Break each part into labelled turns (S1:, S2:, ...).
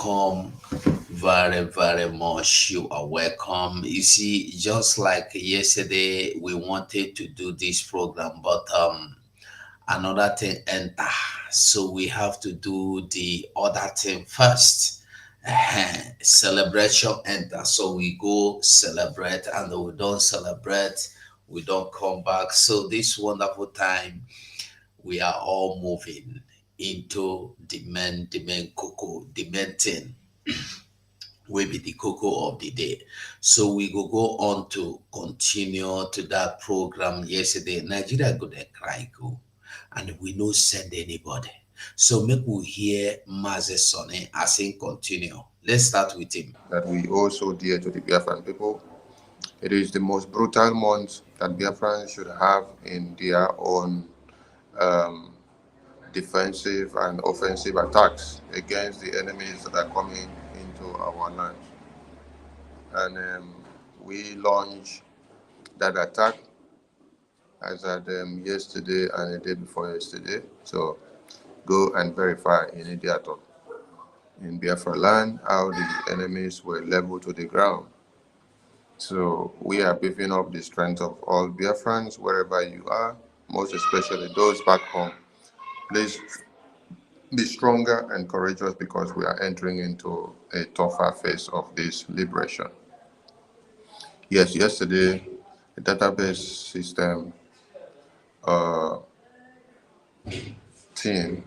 S1: welcome very, very much. You are welcome. You see, just like yesterday, we wanted to do this program, but another thing enter. So we have to do the other thing first. Celebration enter. So we go celebrate, and we don't celebrate, we don't come back. So this wonderful time, we are all moving into the main cocoa, the main thing will be the cocoa of the day. So we go on to continue to that program yesterday. Nigeria go dey cry go, and we no send anybody. So make we hear Maze Sonny as he continue. Let's start with him.
S2: That we owe so dear to the Biafran people. It is the most brutal month that Biafrans should have in their own um, defensive and offensive attacks against the enemies that are coming into our lands. And we launched that attack as at yesterday and the day before yesterday. So go and verify immediately in Biafra land how the enemies were leveled to the ground. So we are beefing up the strength of all Biafrans wherever you are, most especially those back home. Please be stronger and courageous because we are entering into a tougher phase of this liberation. Yes, yesterday the database system uh, team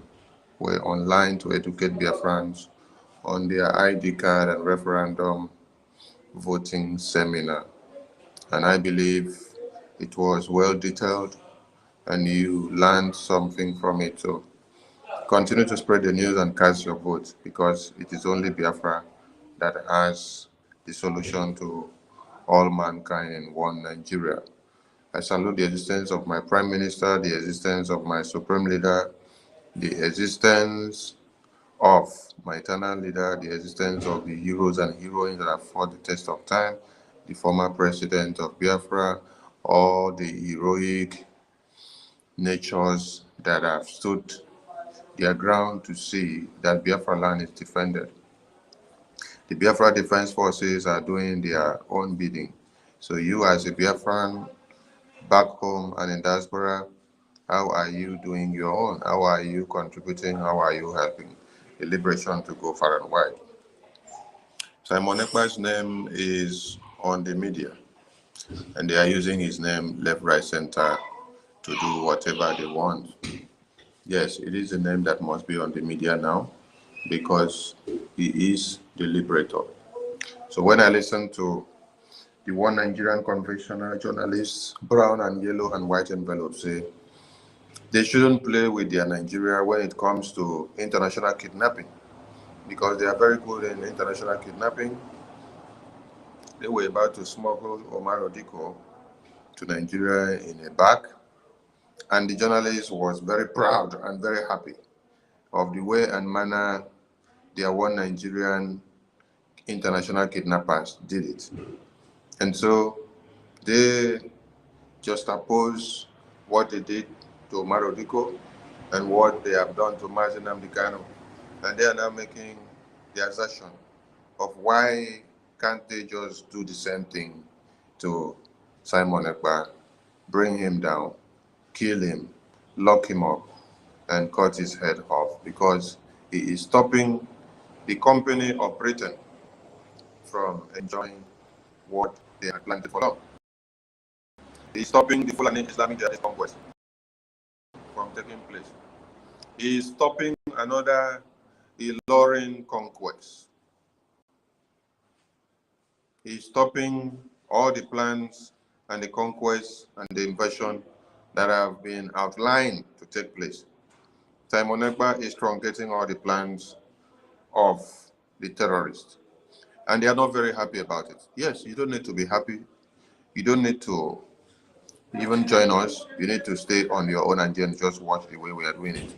S2: were online to educate Biafrans on their ID card and referendum voting seminar. And I believe it was well detailed and you learned something from it. So continue to spread the news and cast your vote because it is only Biafra that has the solution to all mankind in one Nigeria. I salute the existence of my Prime Minister, the existence of my Supreme Leader, the existence of my eternal leader, the existence of the heroes and heroines that have fought the test of time, the former president of Biafra, all the heroic natures that have stood their ground to see that Biafra land is defended. The Biafra Defense Forces are doing their own bidding. So you as a Biafran back home and in diaspora, how are you doing your own? How are you contributing? How are you helping the liberation to go far and wide? Simon Ekpa's name is on the media, and they are using his name left, right, center to do whatever they want. Yes, it is a name that must be on the media now because he is the liberator. So when I listen to the one Nigerian conventional journalists, brown and yellow and white envelopes, say they shouldn't play with their Nigeria when it comes to international kidnapping because they are very good in international kidnapping. They were about to smuggle Omar Odiko to Nigeria in a bag, and the journalist was very proud and very happy of the way and manner their one Nigerian international kidnappers did it. And so they just oppose what they did to Omar Odiko and what they have done to Mazi Nnamdi Kanu. And they are now making the assertion of why can't they just do the same thing to Simon Ekpa, bring him down, kill him, lock him up, and cut his head off because he is stopping the company of Britain from enjoying what they had planted for long. He is stopping the Fulani Islamic jihadist conquest from taking place. He is stopping another Ilorin conquest. He is stopping all the plans and the conquest and the invasion that have been outlined to take place. Simon Ekpa is truncating all the plans of the terrorists. And they are not very happy about it. Yes, you don't need to be happy. You don't need to even join us. You need to stay on your own and just watch the way we are doing it.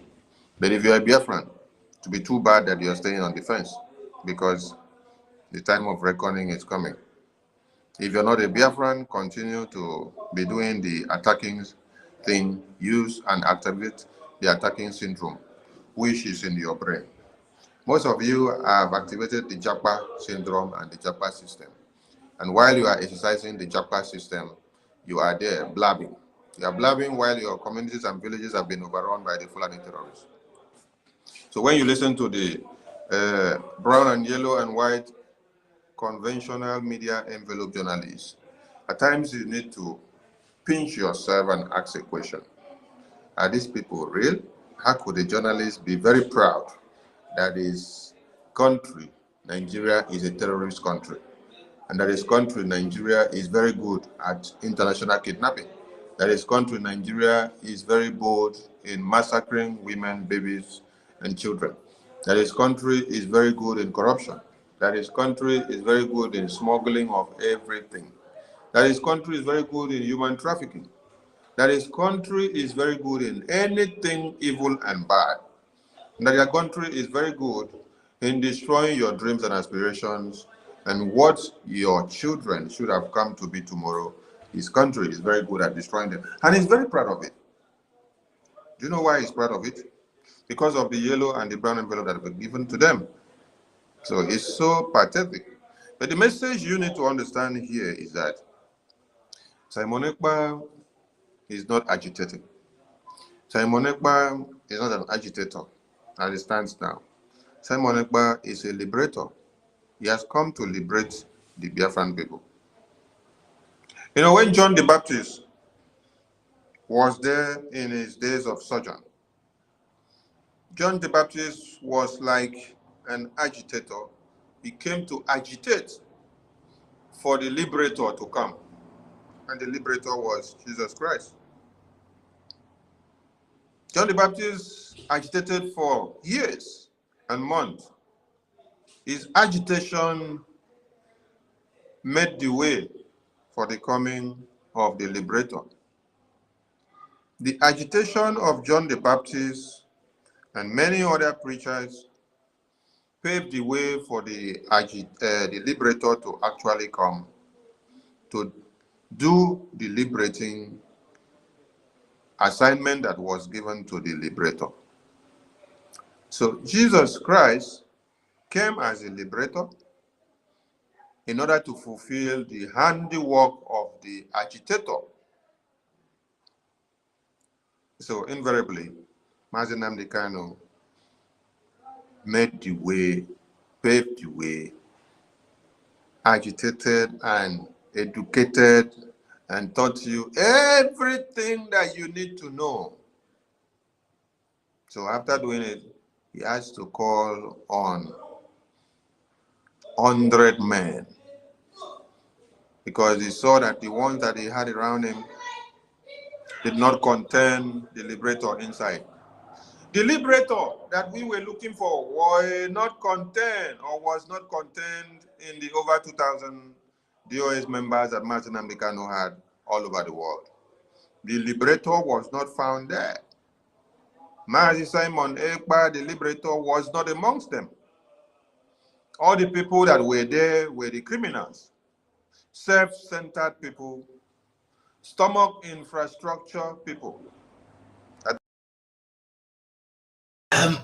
S2: But if you are a Biafran, to be too bad that you're staying on the fence because the time of reckoning is coming. If you're not a Biafran, continue to be doing the attacking thing, use and activate the attacking syndrome, which is in your brain. Most of you have activated the Japa syndrome and the Japa system. And while you are exercising the Japa system, you are there blabbing. You are blabbing while your communities and villages have been overrun by the Fulani terrorists. So when you listen to the brown and yellow and white conventional media envelope journalists, at times you need to pinch yourself and ask a question. Are these people real? How could a journalist be very proud that his country, Nigeria, is a terrorist country, and that his country, Nigeria, is very good at international kidnapping, that his country, Nigeria, is very bold in massacring women, babies, and children, that his country is very good in corruption, that his country is very good in smuggling of everything, that his country is very good in human trafficking, that his country is very good in anything evil and bad, that your country is very good in destroying your dreams and aspirations and what your children should have come to be tomorrow. His country is very good at destroying them. And he's very proud of it. Do you know why he's proud of it? Because of the yellow and the brown envelope that were given to them. So it's so pathetic. But the message you need to understand here is that Simon Ekpa is not agitating. Simon Ekpa is not an agitator as it stands now. Simon Ekpa is a liberator. He has come to liberate the Biafran people. You know, when John the Baptist was there in his days of sojourn, John the Baptist was like an agitator. He came to agitate for the liberator to come. And the liberator was Jesus Christ. John the Baptist agitated for years and months. His agitation made the way for the coming of the liberator. The agitation of John the Baptist and many other preachers paved the way for the liberator to actually come to do the liberating assignment that was given to the liberator. So Jesus Christ came as a liberator in order to fulfill the handiwork of the agitator. So invariably, Mazi Nnamdi Kanu made the way, paved the way, agitated and educated and taught you everything that you need to know. So after doing it, he has to call on 100 men because he saw that the ones that he had around him did not contain the liberator inside. The liberator that we were looking for was not contained or was not contained in the over 2,000 DOS members that Martin Nnamdi Kanu had all over the world. The liberator was not found there. Mazi Simon Ekpa, the liberator, was not amongst them. All the people that were there were the criminals, self-centered people, stomach infrastructure people.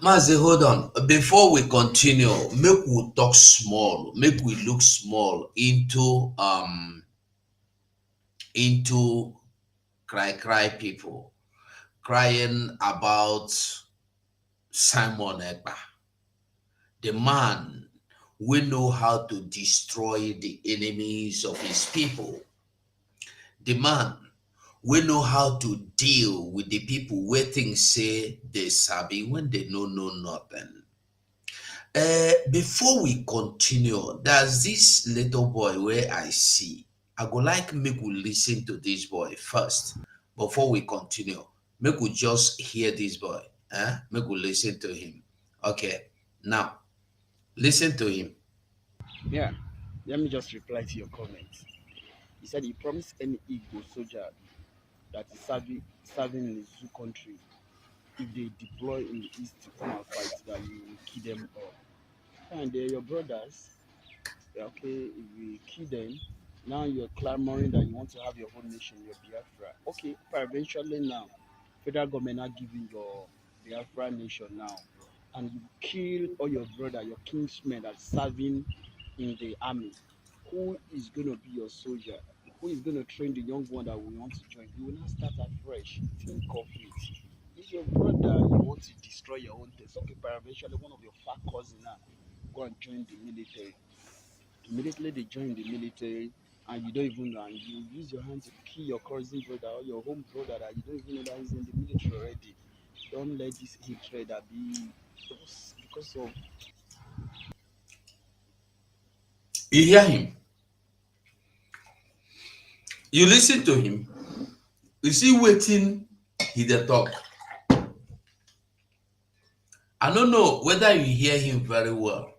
S1: Mazi, hold on. Before we continue, make we talk small, make we look small into cry people crying about Simon Ekpa, the man we know how to destroy the enemies of his people, the man we know how to deal with the people where things say they sabi when they know nothing. Before we continue, there's this little boy where I see. I go like make we listen to this boy first before we continue. Make we just hear this boy. Make we listen to him. Okay. Now, listen to him.
S3: Yeah, let me just reply to your comment. He said he promised any Igbo soldier that is serving in his zoo country, if they deploy in the east to come and fight, that you will kill them all. And they're your brothers. Okay, if we kill them, now you're clamoring that you want to have your own nation, your Biafra. Okay, but eventually now, federal government are giving your Biafra nation now. and you kill all your brother, your kinsmen that's serving in the army, who is going to be your soldier? Who is going to train the young one that will want to join? You will not start afresh. Think of it. It's your brother. You want to destroy your own things. Okay, eventually one of your far cousin now go and join the military. Immediately they join the military, and you don't even know, and you use your hand to kill your cousin brother or your home brother that you don't even know that is in the military already. Don't let this hatred that be just because of.
S1: You hear him, you listen to him, you see waiting, he the talk. I don't know whether you hear him very well,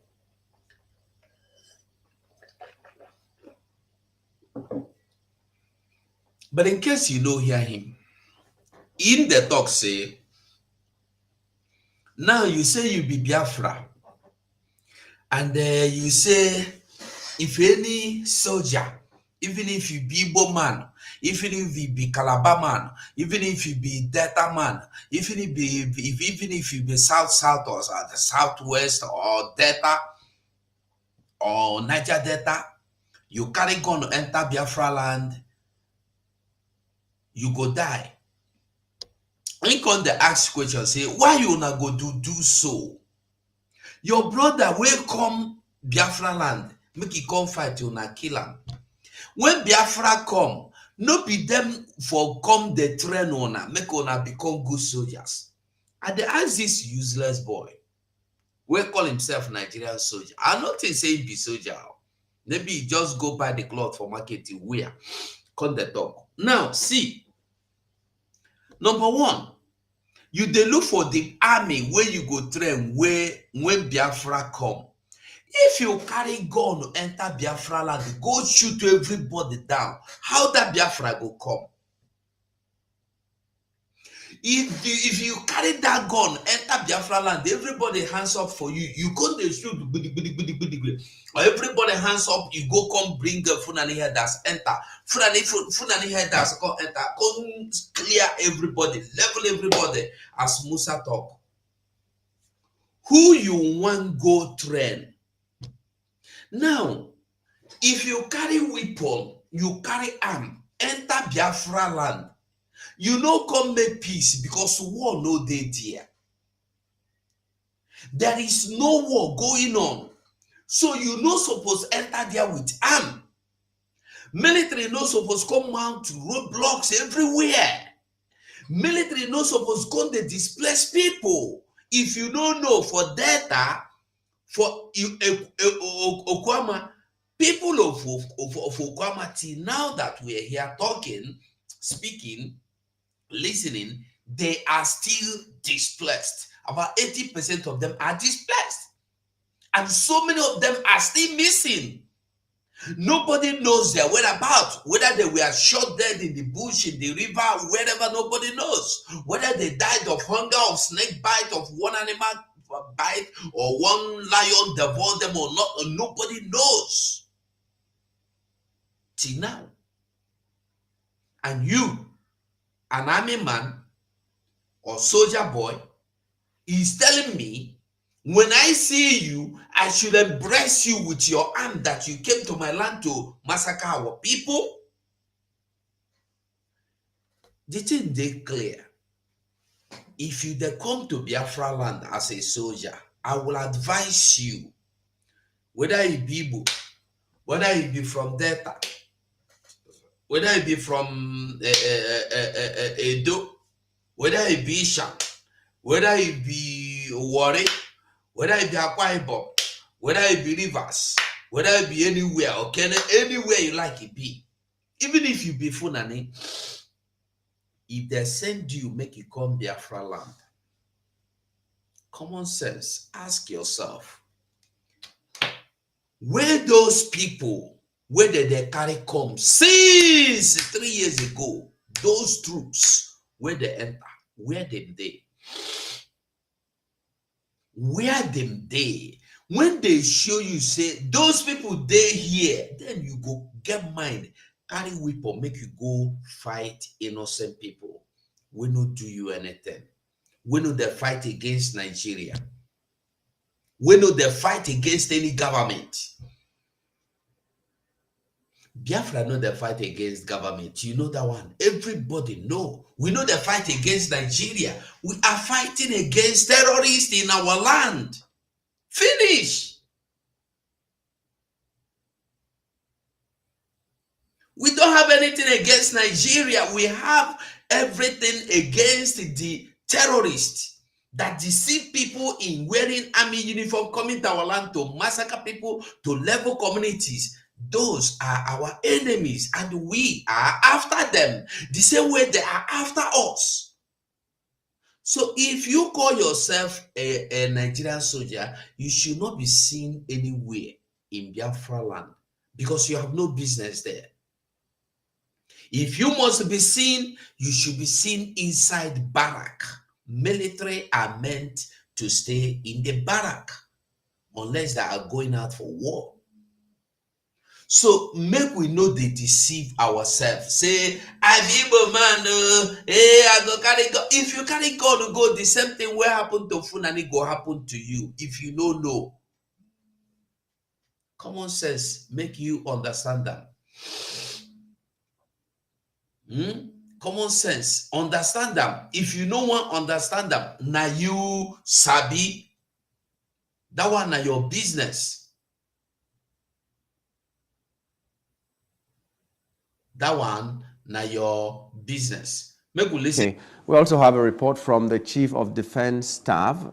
S1: but in case you don't hear him, in the talk say, now you say you be Biafra, and you say if any soldier, even if you be Igbo man, even if you be Calabar man, even if you be Delta man, even if you be South or the Southwest or Delta or Niger Delta, you carry gun to enter Biafra land, you go die. When come the ask question, say, why you not go do so? Your brother will come Biafra land, make he come fight you na kill him. When Biafra come, no be them for come the train owner, make una become good soldiers. And they ask this useless boy, we call himself Nigerian soldier. I not think say he be soldier. Maybe he just go buy the cloth for market to wear. Come the talk. Now, see, number one, you dey look for the army where you go train where when Biafra come. If you carry gun enter Biafra land, go shoot everybody down, how that Biafra go come? If you carry that gun enter Biafra land, everybody hands up for you, you go dey shoot gbidi, or everybody hands up, you go come bring Fulani headers enter, Fulani headers come enter, come clear everybody, level everybody, as Musa talk. Who you want go train? Now, if you carry weapon, you carry arm, enter Biafra land, you no come make peace because war no dey there. There is no war going on. So you no suppose enter there with arm. Military no suppose come mount roadblocks everywhere. Military no suppose come dey displace people. If you don't know, for data, for Okwama, people of Okwama, till now that we are here talking, speaking, listening, they are still displaced. About 80% of them are displaced. And so many of them are still missing. Nobody knows their whereabouts, whether they were shot dead in the bush, in the river, wherever, nobody knows. Whether they died of hunger, of snake bite, of one animal bite, or one lion devoured them or not, nobody knows. Till now. And you, an army man or soldier boy, is telling me, when I see you, I should embrace you with your arm that you came to my land to massacre our people? The thing they clear. If you dey come to Biafra land as a soldier, I will advise you, whether you be Igbo, whether you be from Delta, whether you be from Edo, whether you be Isham, whether you be Warri, whether it be Akwa Ibom, whether it be Rivers, whether it be anywhere, okay, anywhere you like it be. Even if you be Fulani, if they send you, make you come Biafra land. Common sense, ask yourself, where those people, where did they carry come since 3 years ago, those troops, where they enter, where them they? Where them they? When they show you, say those people they here, then you go get mind, carry weapon, make you go fight innocent people. We no do you anything. We know they fight against Nigeria. We know the fight against any government. Biafra know the fight against government. You know that one. Everybody know. We know the fight against Nigeria. We are fighting against terrorists in our land. Finish. We don't have anything against Nigeria. We have everything against the terrorists that deceive people in wearing army uniform, coming to our land to massacre people, to level communities. Those are our enemies, and we are after them the same way they are after us. So if you call yourself a Nigerian soldier, you should not be seen anywhere in Biafra land because you have no business there. If you must be seen, you should be seen inside barrack. Military are meant to stay in the barrack unless they are going out for war. So make we know they deceive ourselves. Say, I'm Igbo man, I go carry God. If you carry God to go, the same thing will happen to Funani go happen to you. If you don't know. Common sense make you understand that. Common sense, understand them. If you no one understand them, now you sabi. That one na your business. That one na your business. Make we listen.
S4: Okay. We also have a report from the Chief of Defense Staff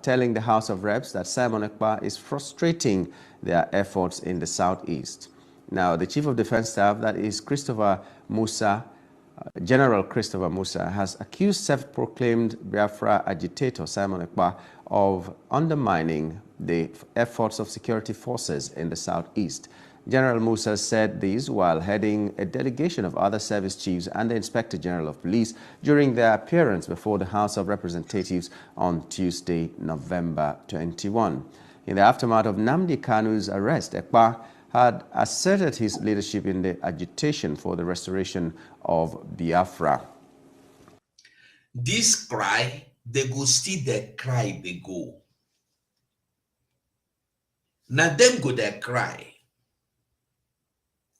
S4: telling the House of Reps that Simon Ekpa is frustrating their efforts in the Southeast. Now, the Chief of Defense Staff, that is Christopher Musa, General Christopher Musa, has accused self-proclaimed Biafra agitator Simon Ekpa of undermining the efforts of security forces in the Southeast. General Musa said this while heading a delegation of other service chiefs and the Inspector General of Police during their appearance before the House of Representatives on Tuesday, November 21. In the aftermath of Nnamdi Kanu's arrest, Ekpa had asserted his leadership in the agitation for the restoration of Biafra.
S1: This cry, they go still the cry they go. Now them go their cry.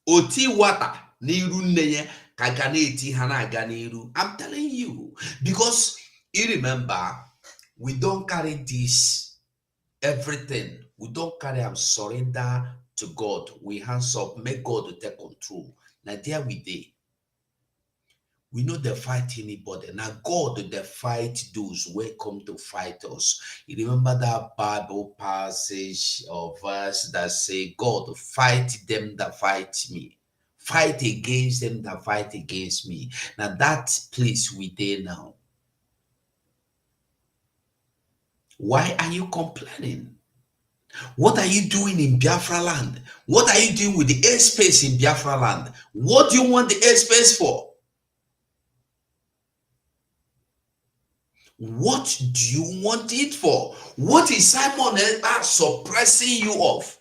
S1: Oti wata niru neye kagane eti hana ganiru. I'm telling you, because you remember, we don't carry this everything. We don't carry and surrender to God. We hands up, make God to take control. Now there we dey. We know they fight anybody. Now God they fight those who come to fight us. You remember that Bible passage or verse that say, God fight them that fight me. Fight against them that fight against me. Now that place we there now. Why are you complaining? What are you doing in Biafra land? What are you doing with the airspace in Biafra land? What do you want the airspace for? What do you want it for? What is Simon Ekpa suppressing you of?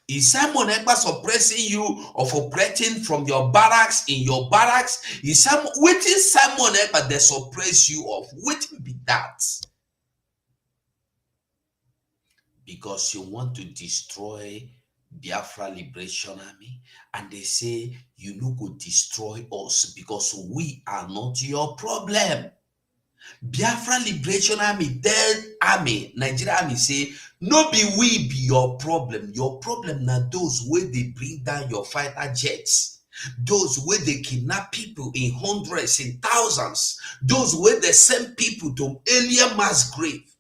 S1: Is Simon Ekpa suppressing you of operating from your barracks in your barracks? What is Simon Ekpa that suppress you of? What be that? Because you want to destroy Biafra Liberation Army, and they say you no go destroy us because we are not your problem. Biafra Liberation Army, tell army, Nigeria army say, no be we be your problem. Your problem now those where they bring down your fighter jets. Those where they kidnap people in hundreds, in thousands. Those where they send people to alien mass grave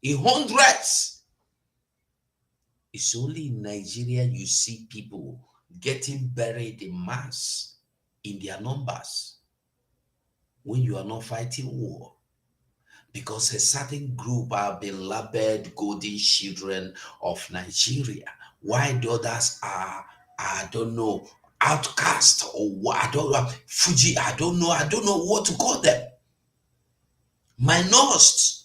S1: in hundreds. It's only in Nigeria you see people getting buried in mass in their numbers when you are not fighting war. Because a certain group have been labeled golden children of Nigeria, while the others are, I don't know, outcast or what, I don't know, Fuji, I don't know what to call them. Minors.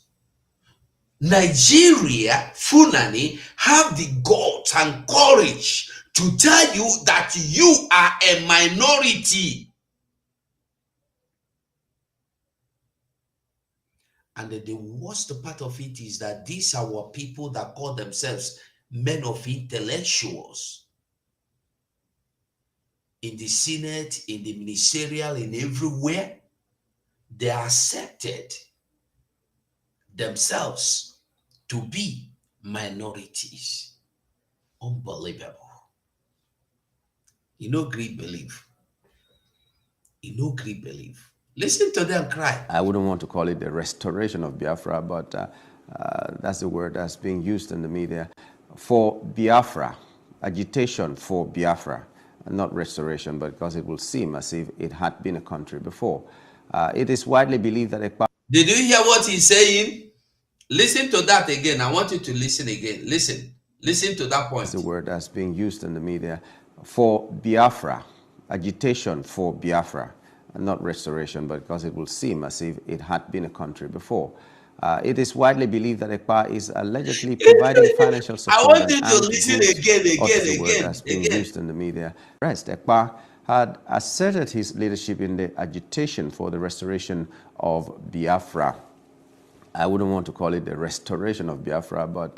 S1: Nigeria, Funani, have the guts and courage to tell you that you are a minority. And the worst part of it is that these are our people that call themselves men of intellectuals in the Senate, in the ministerial, in everywhere. They accepted themselves to be minorities. Unbelievable. You know, great belief. You know, great belief. Listen to them cry.
S4: I wouldn't want to call it the restoration of Biafra, but that's the word that's being used in the media. For Biafra, agitation for Biafra, not restoration, but because it will seem as if it had been a country before. It is widely believed that Ekpa.
S1: Did you hear what he's saying? Listen to that again. I want you to listen again. Listen. Listen to that point.
S4: That's the word that's being used in the media. For Biafra, agitation for Biafra, not restoration, but because it will seem as if it had been a country before. It is widely believed that Ekpa is allegedly providing financial support.
S1: I want you to listen again.
S4: That's being used in the media. Rest, Ekpa had asserted his leadership in the agitation for the restoration of Biafra. I wouldn't want to call it the restoration of Biafra, but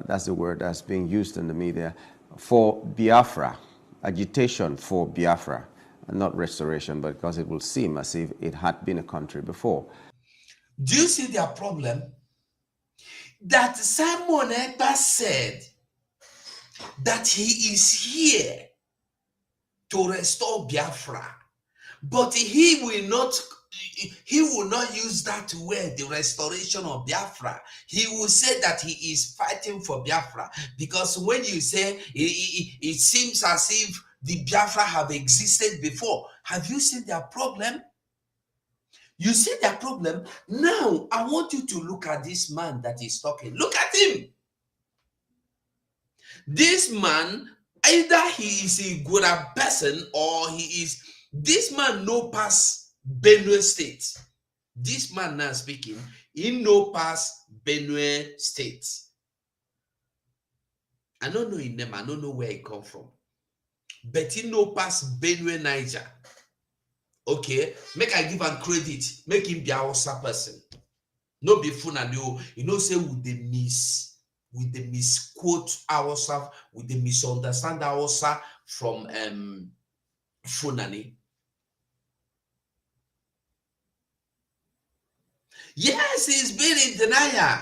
S4: that's the word that's being used in the media. For Biafra, agitation for Biafra, not restoration, but because it will seem as if it had been a country before.
S1: Do you see their problem? That Simon Ekpa said that he is here to restore Biafra, but he will not use that word, the restoration of Biafra. He will say that he is fighting for Biafra, because when you say it seems as if the Biafra have existed before. Have you seen their problem? You see their problem? Now, I want you to look at this man that is talking. Look at him. This man, either he is a good person or he is, this man no pass Benue State. This man now speaking, he no pass Benue State. I don't know his name, I don't know where he come from. But he no pass Benue, Niger. Okay, make I give him credit, make him be a Hausa person. No be Funani, you know, say with the misquote Hausa, with the misunderstand Hausa from Funani. Yes, he's been in denial.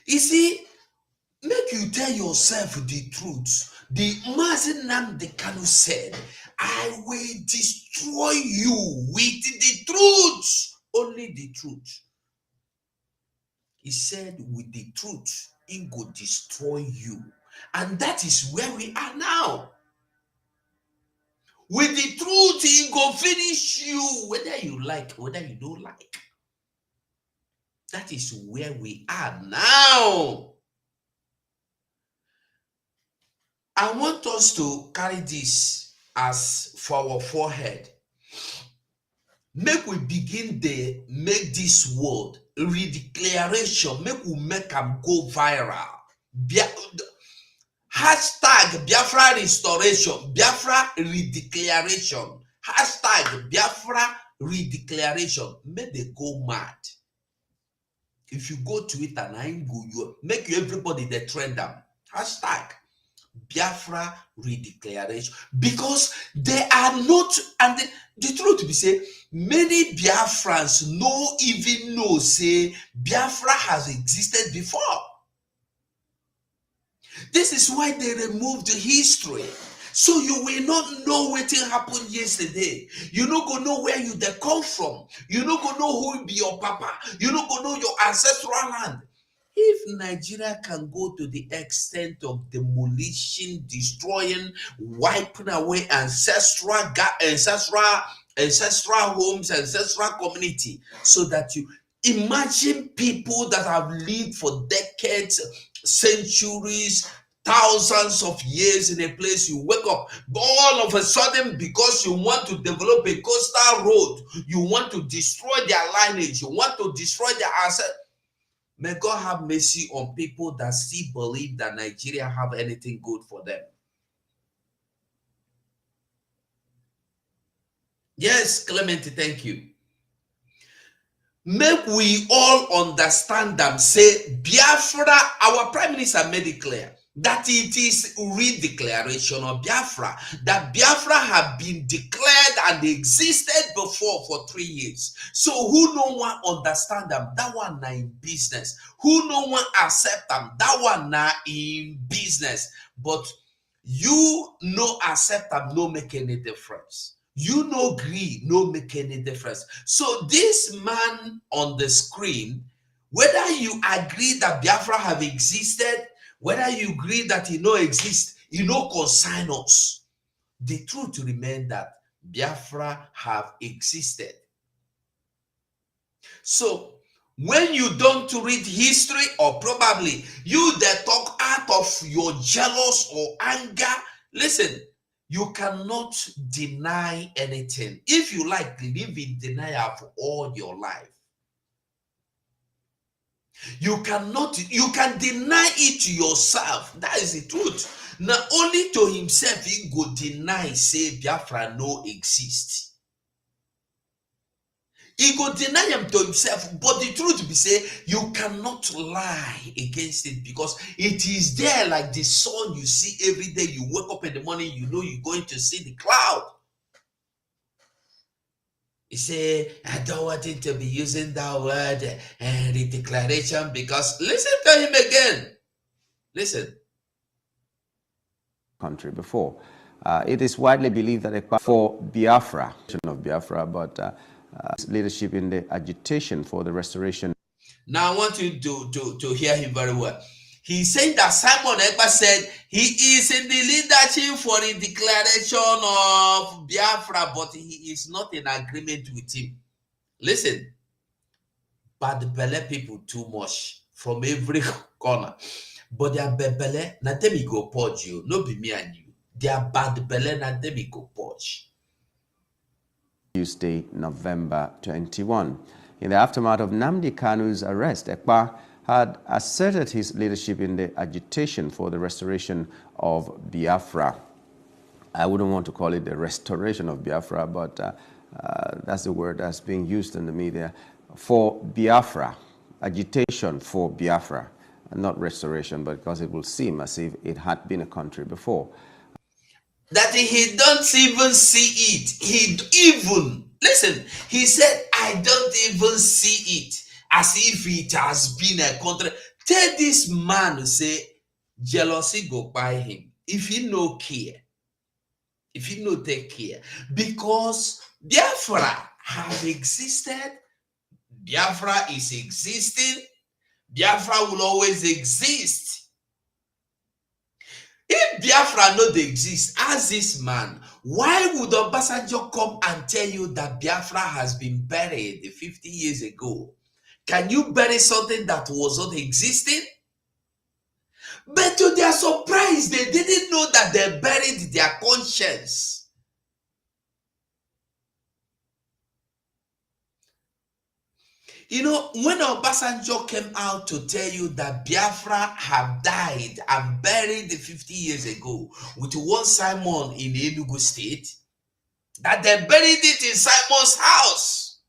S1: You see, make you tell yourself the truth. The Mazi Nnamdi Kanu said, I will destroy you with the truth. Only the truth. He said, with the truth, he will destroy you. And that is where we are now. With the truth, he will finish you, whether you like, whether you don't like. That is where we are now. I want us to carry this as for our forehead. Make we begin to make this word redeclaration. Make we make them go viral. Hashtag Biafra restoration. Biafra redeclaration. Hashtag Biafra redeclaration. Make they go mad. If you go to it and I go, you make everybody the trend them. Hashtag Biafra redeclaration, because they are not, and the truth be say, many Biafrans no even know say Biafra has existed before. This is why they removed the history, so you will not know what happened yesterday. You no go know where you they come from. You no go know who be your papa. You no go know your ancestral land. If Nigeria can go to the extent of demolition, destroying, wiping away ancestral homes, ancestral community, so that you imagine people that have lived for decades, centuries, thousands of years in a place, you wake up, but all of a sudden, because you want to develop a coastal road, you want to destroy their lineage, you want to destroy their assets. May God have mercy on people that still believe that Nigeria have anything good for them. Yes, Clement, thank you. make we all understand them. Say Biafra, our Prime Minister made it clear that it is re-declaration of Biafra, that Biafra have been declared and existed before for 3 years. So who no one understand them, that one na in business. Who no one accept them, that one na in business. But you no accept them, no make any difference. You no agree, no make any difference. So this man on the screen, whether you agree that Biafra have existed, whether you agree that he no exist, he no consign us. The truth remains that Biafra have existed. So when you don't read history, or probably you that talk out of your jealous or anger, listen, you cannot deny anything. If you like, live in denial for all your life. You can deny it to yourself. That is the truth. Now, only to himself he go deny, say Biafra no exist. He go deny him to himself, but the truth be say, you cannot lie against it, because it is there like the sun you see every day. You wake up in the morning, you know you're going to see the cloud. He say, I don't want him to be using that word and the declaration, because listen to him again. Listen.
S4: Country before. It is widely believed that Ekpa for Biafra, of Biafra, but leadership in the agitation for the restoration.
S1: Now I want you to hear him very well. He said that Simon Ekpa said he is in the leadership for the declaration of Biafra, but he is not in agreement with him. Listen, bad belly people too much from every corner. But their bad belly, not them go purge you, no be me and you. Their bad belly, not them go purge.
S4: Tuesday, November 21. In the aftermath of Nnamdi Kanu's arrest, Ekpa had asserted his leadership in the agitation for the restoration of Biafra. I wouldn't want to call it the restoration of Biafra, but that's the word that's being used in the media. For Biafra, agitation for Biafra, not restoration, but because it will seem as if it had been a country before.
S1: That he don't even see it. Listen, he said, I don't even see it as if it has been a country. Tell this man to say, jealousy go by him. If he no care, if he no take care, because Biafra have existed, Biafra is existing, Biafra will always exist. If Biafra not exist as this man, why would Obasanjo come and tell you that Biafra has been buried 50 years ago? Can you bury something that was not existing? But to their surprise, they didn't know that they buried their conscience. You know, when Obasanjo came out to tell you that Biafra have died and buried 50 years ago with one Simon in Enugu State, that they buried it in Simon's house.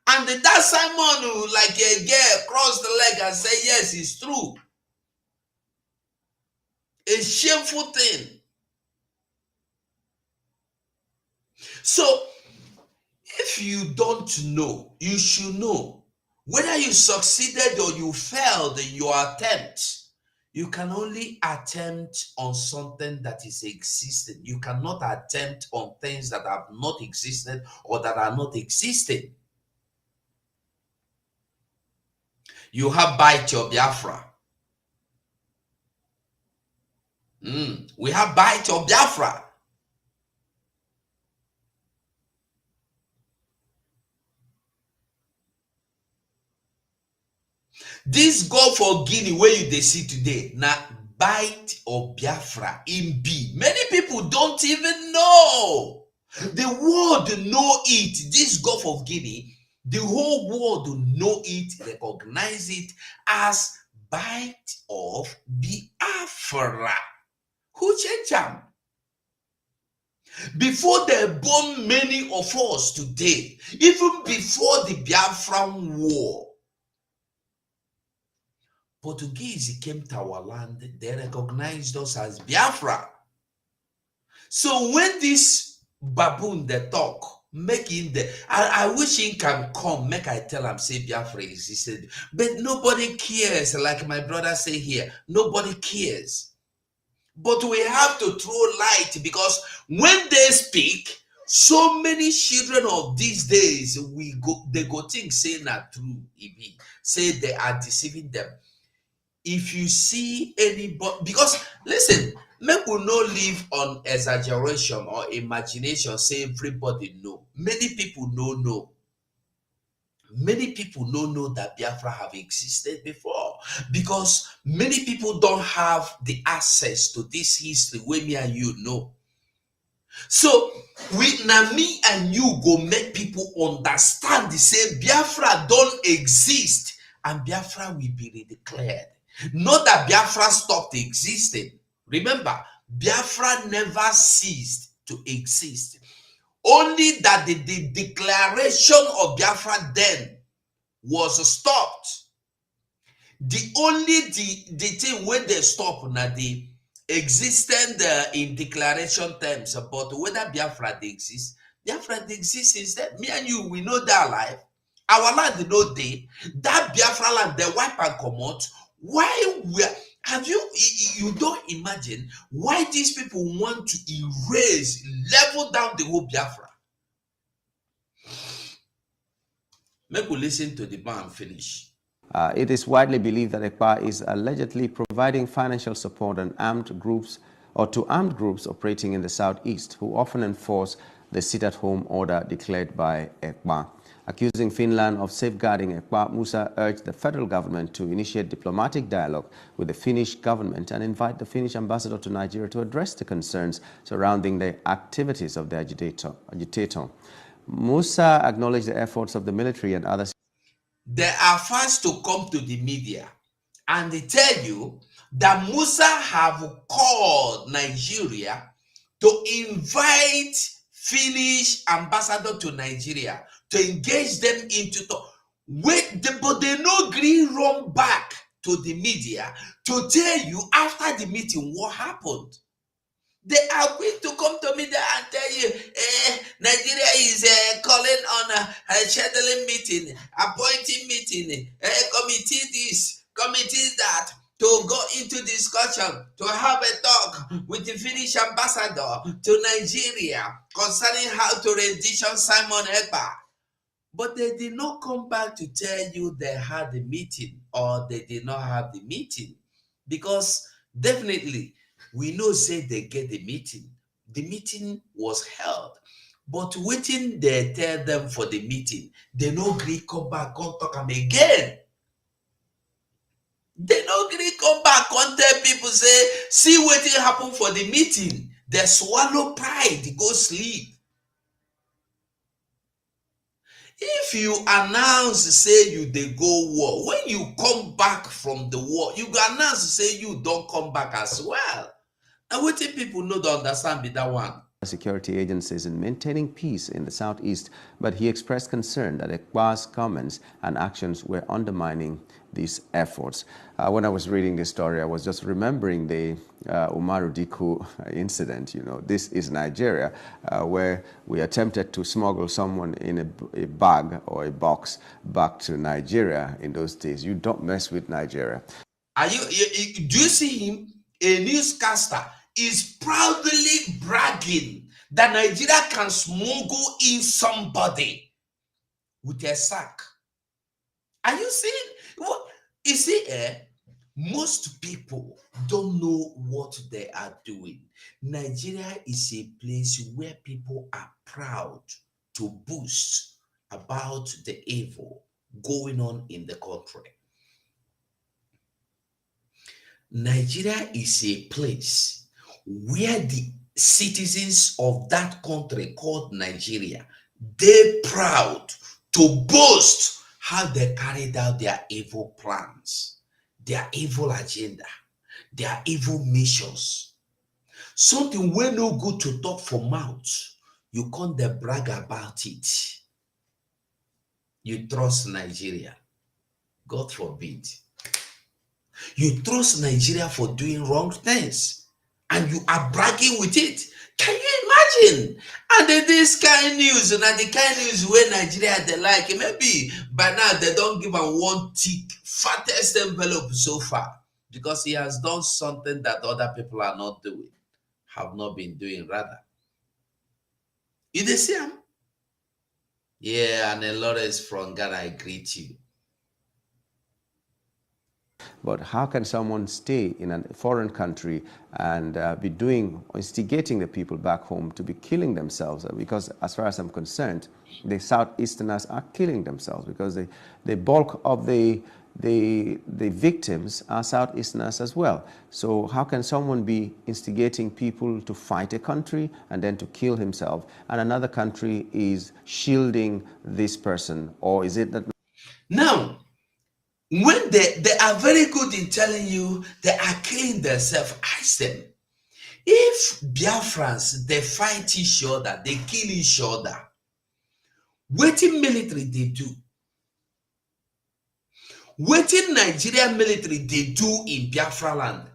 S1: And that Simon, like a girl, crossed the leg and said, yes, it's true. A shameful thing. So, if you don't know, you should know. Whether you succeeded or you failed in your attempt, you can only attempt on something that is existing. You cannot attempt on things that have not existed or that are not existing. You have Bite Your Biafra. We have Bite Your Biafra. This Gulf of Guinea where you they see today, now Bite of Biafra in B. Many people don't even know. The world know it. This Gulf of Guinea, the whole world know it, recognize it as Bite of Biafra. Who changed them? Before they born many of us today, even before the Biafran War, Portuguese came to our land, they recognized us as Biafra. So when this baboon they talk, making the I wish he can come, make I tell him say Biafra existed, but nobody cares. Like my brother say here, nobody cares. But we have to throw light, because when they speak, so many children of these days they go think say not true, say they are deceiving them. If you see anybody, because listen, make we no live on exaggeration or imagination, say everybody know. Many people no know. Many people no know that Biafra have existed before, because many people don't have the access to this history where me and you know. So now me and you go make people understand the same Biafra don't exist, and Biafra will be redeclared. Not that Biafra stopped existing. Remember, Biafra never ceased to exist. Only that the declaration of Biafra then was stopped. The only the thing when they stop now the existent in declaration terms, but whether Biafra they exist, Biafra they exist instead. Me and you, we know that life. Our land no day. That Biafra land they wipe and come out. Why we are, have you don't imagine why these people want to erase, level down the whole Biafra? Make we listen to the band finish.
S4: It is widely believed that Ekpa is allegedly providing financial support to armed groups operating in the southeast, who often enforce the sit-at-home order declared by Ekpa. Accusing Finland of safeguarding Ekpa, Musa urged the federal government to initiate diplomatic dialogue with the Finnish government and invite the Finnish ambassador to Nigeria to address the concerns surrounding the activities of the agitator. Musa acknowledged the efforts of the military and others.
S1: They are first to come to the media and they tell you that Musa have called Nigeria to invite Finnish ambassador to Nigeria to engage them into talk. But they no agree run back to the media to tell you after the meeting what happened. They are quick to come to me there and tell you, Nigeria is calling on a scheduling meeting, appointing meeting, committee this, committee that, to go into discussion, to have a talk with the Finnish ambassador to Nigeria concerning how to rendition Simon Ekpa. But they did not come back to tell you they had the meeting or they did not have the meeting, because definitely we know say they get the meeting. The meeting was held, but waiting they tell them for the meeting, they no agree come back, come talk them again. They no agree come back, come tell people say, see waiting happen for the meeting. They swallow pride, go sleep. If you announce say you they go war, when you come back from the war, you go announce say you don't come back as well. And what people know to understand be that one.
S4: Security agencies in maintaining peace in the southeast, but he expressed concern that Ekpa's comments and actions were undermining these efforts. When I was reading this story, I was just remembering the Umaru Diku incident. You know, this is Nigeria, where we attempted to smuggle someone in a bag or a box back to Nigeria in those days. You don't mess with Nigeria.
S1: Do you see him? A newscaster is proudly bragging that Nigeria can smuggle in somebody with a sack. Are you seeing what? You see, most people don't know what they are doing. Nigeria is a place where people are proud to boast about the evil going on in the country. Nigeria is a place where the citizens of that country called Nigeria, they're proud to boast how they carried out their evil plans, their evil agenda, their evil missions. Something wey no good to talk for mouth, you come dey brag about it. You trust Nigeria. God forbid. You trust Nigeria for doing wrong things, and you are bragging with it. Can you imagine? And this kind news, and the kind news where Nigeria they like, maybe by now they don't give am one thick, fattest envelope so far, because he has done something that other people are not doing, have not been doing rather. You dey see am? Yeah, and Lawrence from Ghana, I greet you.
S4: But how can someone stay in a foreign country and be instigating the people back home to be killing themselves? Because as far as I'm concerned, the Southeasterners are killing themselves, because the bulk of the victims are Southeasterners as well. So how can someone be instigating people to fight a country and then to kill himself, and another country is shielding this person? Or is it that
S1: now, when they are very good in telling you they are killing themselves, ask them, if Biafrans, they fight each other, they kill each other, wetin military they do? Wetin Nigerian military they do in Biafra land?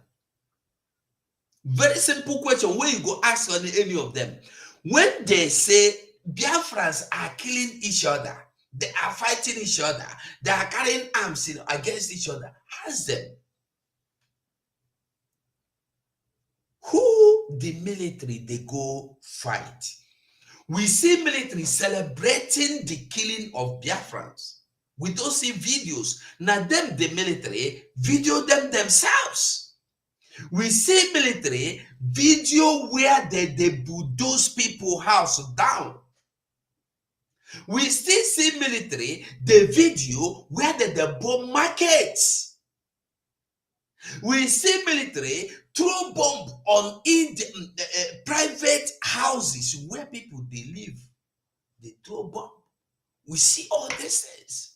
S1: Very simple question where you go ask on any of them. When they say Biafrans are killing each other, they are fighting each other, they are carrying arms against each other, ask them, who the military they go fight? We see military celebrating the killing of Biafrans. We don't see videos. Now them, the military, video them themselves. We see military video where they bulldoze people house down. We still see military, the video where they bomb markets. We see military throw bomb on private houses where people they live. They throw bomb. We see all these things.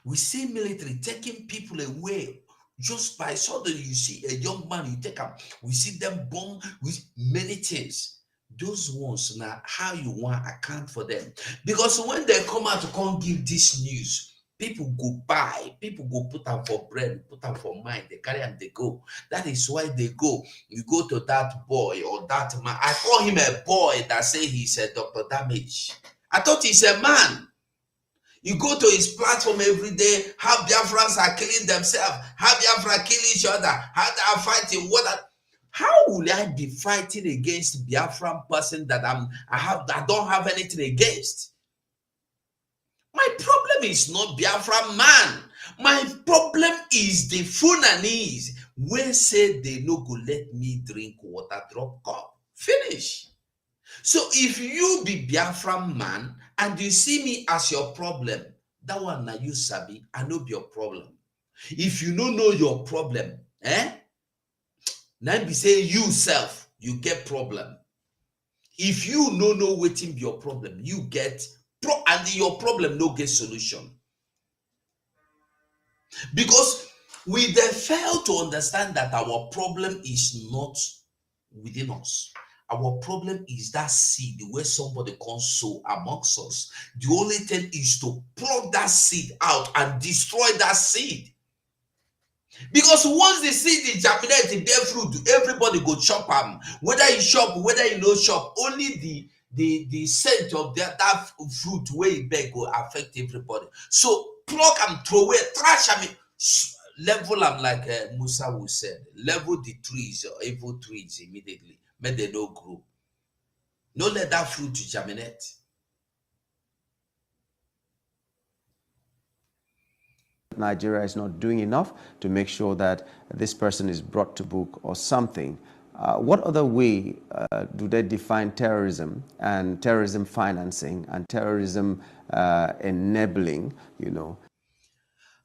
S1: We see military taking people away. Just by suddenly you see a young man, you take him. We see them bomb with many things. Those ones now, how you want to account for them? Because when they come out to come give this news, people go buy, people go put them for bread, put them for mind, they carry and they go. That is why they go. You go to that boy or that man. I call him a boy that say he's a Dr. Damage. I thought he's a man. You go to his platform every day, how Biafrans are killing themselves, how Biafra kill each other, how they are fighting. How will I be fighting against Biafran person that I don't have anything against? My problem is not Biafran man. My problem is the Fulanese when say they no go let me drink water drop cup. Finish. So if you be Biafran man and you see me as your problem, that one na you sabi, I know be your problem. If you don't know your problem, now be say you self, you get problem. If you no know wetin be your problem, you get and your problem no get solution. Because we then fail to understand that our problem is not within us. Our problem is that seed where somebody can sow amongst us. The only thing is to pluck that seed out and destroy that seed. Because once the seed is germinate, it bear fruit, everybody go chop them. Whether you chop, whether you no chop, only the scent of that fruit where it bear go affect everybody. So pluck and throw away, trash them, level them like Musa would said. Level the trees or evil trees immediately. Make they no grow. No let that fruit germinate.
S4: Nigeria is not doing enough to make sure that this person is brought to book or something? What other way do they define terrorism and terrorism financing and terrorism enabling,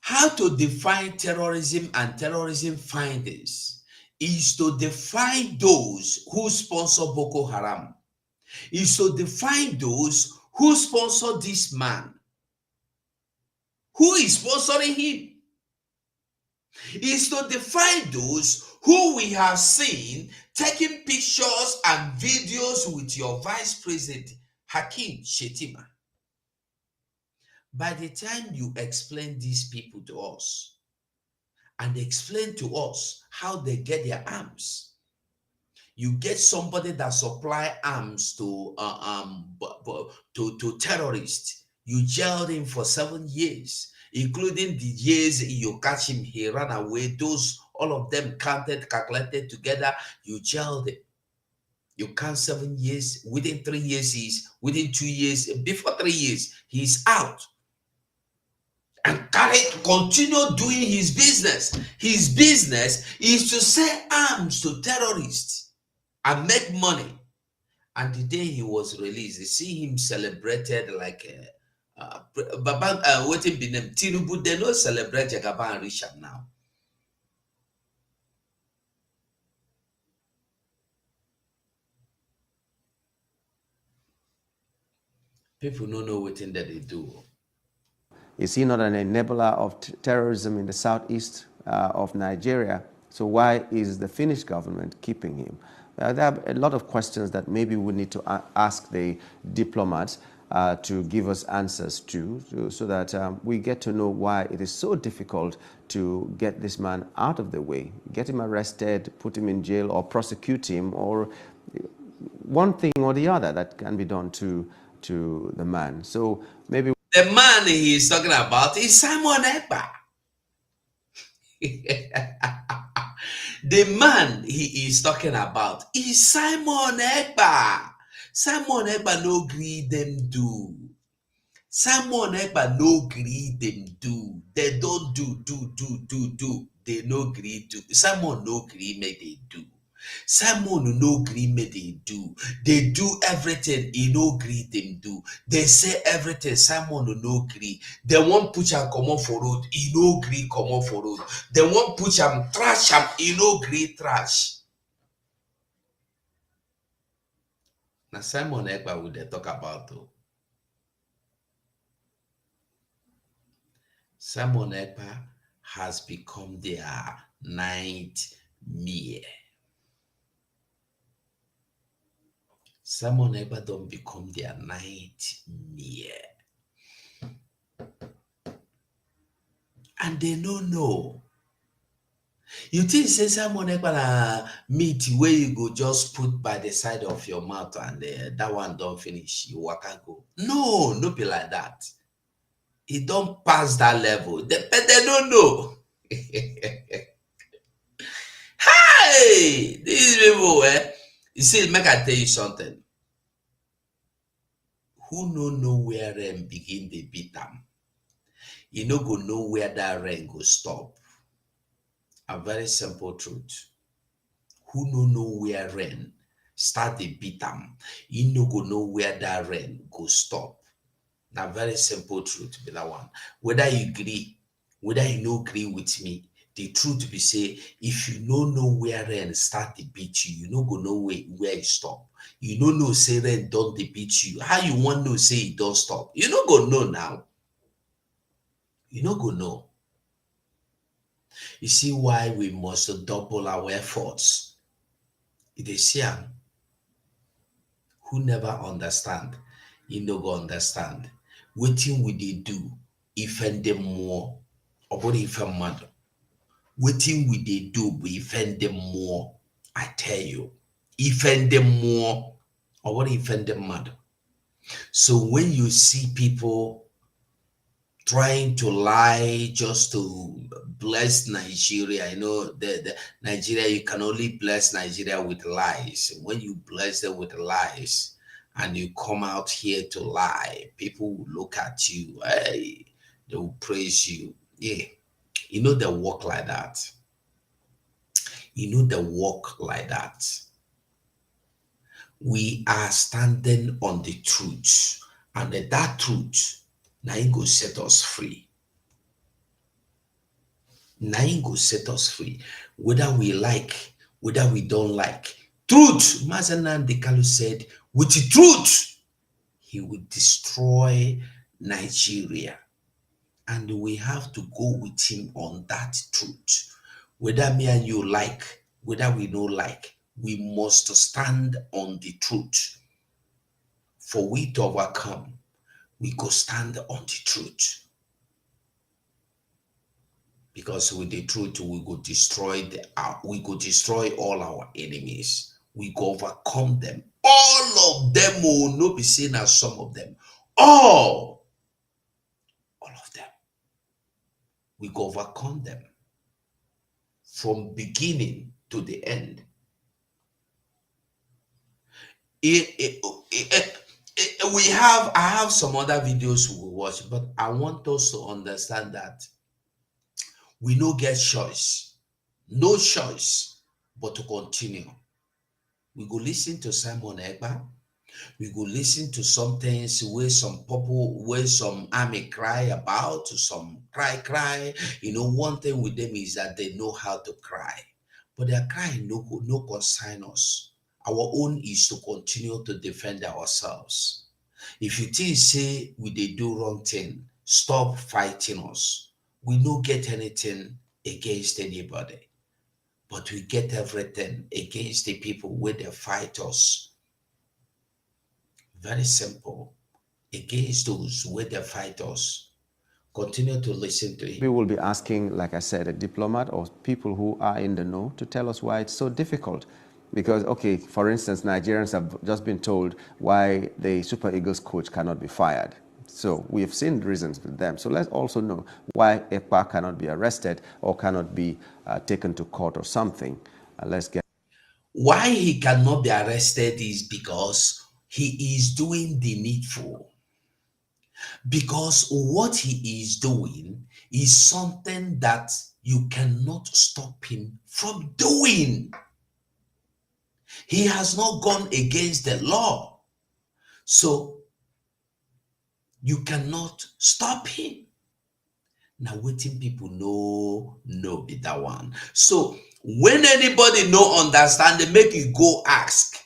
S1: How to define terrorism and terrorism findings is to define those who sponsor Boko Haram, is to define those who sponsor this man. Who is sponsoring him? Is to define those who we have seen taking pictures and videos with your Vice President, Hakeem Shetima. By the time you explain these people to us and explain to us how they get their arms, you get somebody that supply arms to terrorists. You jailed him for 7 years, including the years you catch him, he ran away. Those, all of them calculated together, you jailed him. You count 7 years, within 3 years, within 2 years, before 3 years, he's out. And continue doing his business. His business is to sell arms to terrorists and make money. And the day he was released, you see him celebrated like waiting be named Tinubu. They don't celebrate Jagaba and Richard now. People don't know what that they do.
S4: Is he not an enabler of terrorism in the southeast of Nigeria? So why is the Finnish government keeping him? There are a lot of questions that maybe we need to ask the diplomats to give us answers to, so that we get to know why it is so difficult to get this man out of the way, get him arrested, put him in jail, or prosecute him, or one thing or the other that can be done to the man. So maybe
S1: the man he is talking about is Simon Ekpa. The man he is talking about is Simon Ekpa. Simon Ekpa no gree them do. Simon Ekpa no gree them do. They don't do. They no gree do. Simon no gree make they do. Simon no gree make they do. They do everything he no gree them do. They say everything Simon no gree. They want push am comot for road, he no gree comot for road. They want push am trash am, he no gree trash. Now Simon Ekpa will they talk about though. Simon Ekpa has become their nightmare. Simon Ekpa don't become their nightmare. And they don't know. You think say Simon Ekpa na meat where you go just put by the side of your mouth and that one don't finish, you waka go. No, no be like that. It don't pass that level. But they don't know. Hey, these people, you see, make I tell you something. Who no know where rain begin they beat them? You no go know where that rain go stop. A very simple truth. Who no know where rain start they beat them? You no go know where that rain go stop. Now, very simple truth be that one. Whether you agree, whether you no agree with me, the truth be say, if you no know where rain start to beat you, you no go know where it stop. You no know say rain don't beat you. How you want to say it don't stop? You no go know now. You no go know. You see why we must double our efforts. They see who never understand, you no go understand. Waiting we they do, offend them more, or what offend mad. Waiting we they do, we offend them more. I tell you, offend them more, or what offend them mad. So when you see people trying to lie just to bless Nigeria, you know, the Nigeria, you can only bless Nigeria with lies. When you bless them with lies and you come out here to lie, people will look at you, hey, they will praise you. Yeah, you know, they walk like that. You know, they walk like that. We are standing on the truth, and that truth now it go set us free. Now it go set us free. Whether we like, whether we don't like. Truth. Mazen Dekalu said, with the truth, he will destroy Nigeria. And we have to go with him on that truth. Whether me and you like whether we know like, we must stand on the truth. For we to overcome, we go stand on the truth. Because with the truth, we go destroy we go destroy all our enemies. We go overcome them. All of them will not be seen as some of them. All of them. We go overcome them from beginning to the end. I have some other videos we will watch, but I want us to understand that we no get choice, no choice but to continue. We go listen to Simon Ekpa. We go listen to some things where some people, where some army cry about, some cry. One thing with them is that they know how to cry, but their cry no concern us. Our own is to continue to defend ourselves. If you think say we dey do wrong thing, stop fighting us. We no get anything against anybody, but we get everything against the people where they fight us. Very simple. Against those where they fight us. Continue to listen to him.
S4: We will be asking, like I said, a diplomat or people who are in the know to tell us why it's so difficult. Because, okay, for instance, Nigerians have just been told why the Super Eagles coach cannot be fired. So we have seen reasons with them. So let's also know why Ekpa cannot be arrested or cannot be taken to court or something. Let's get.
S1: Why he cannot be arrested is because he is doing the needful. Because what he is doing is something that you cannot stop him from doing. He has not gone against the law. So you cannot stop him. Now, waiting people know be that one. So when anybody no understand, they make you go ask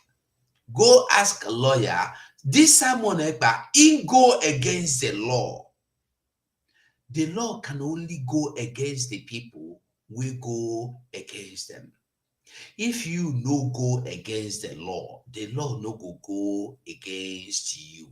S1: a lawyer. This Simon Ekpa, he go against the law. The law can only go against the people we go against them. If you no go against the law no go against you.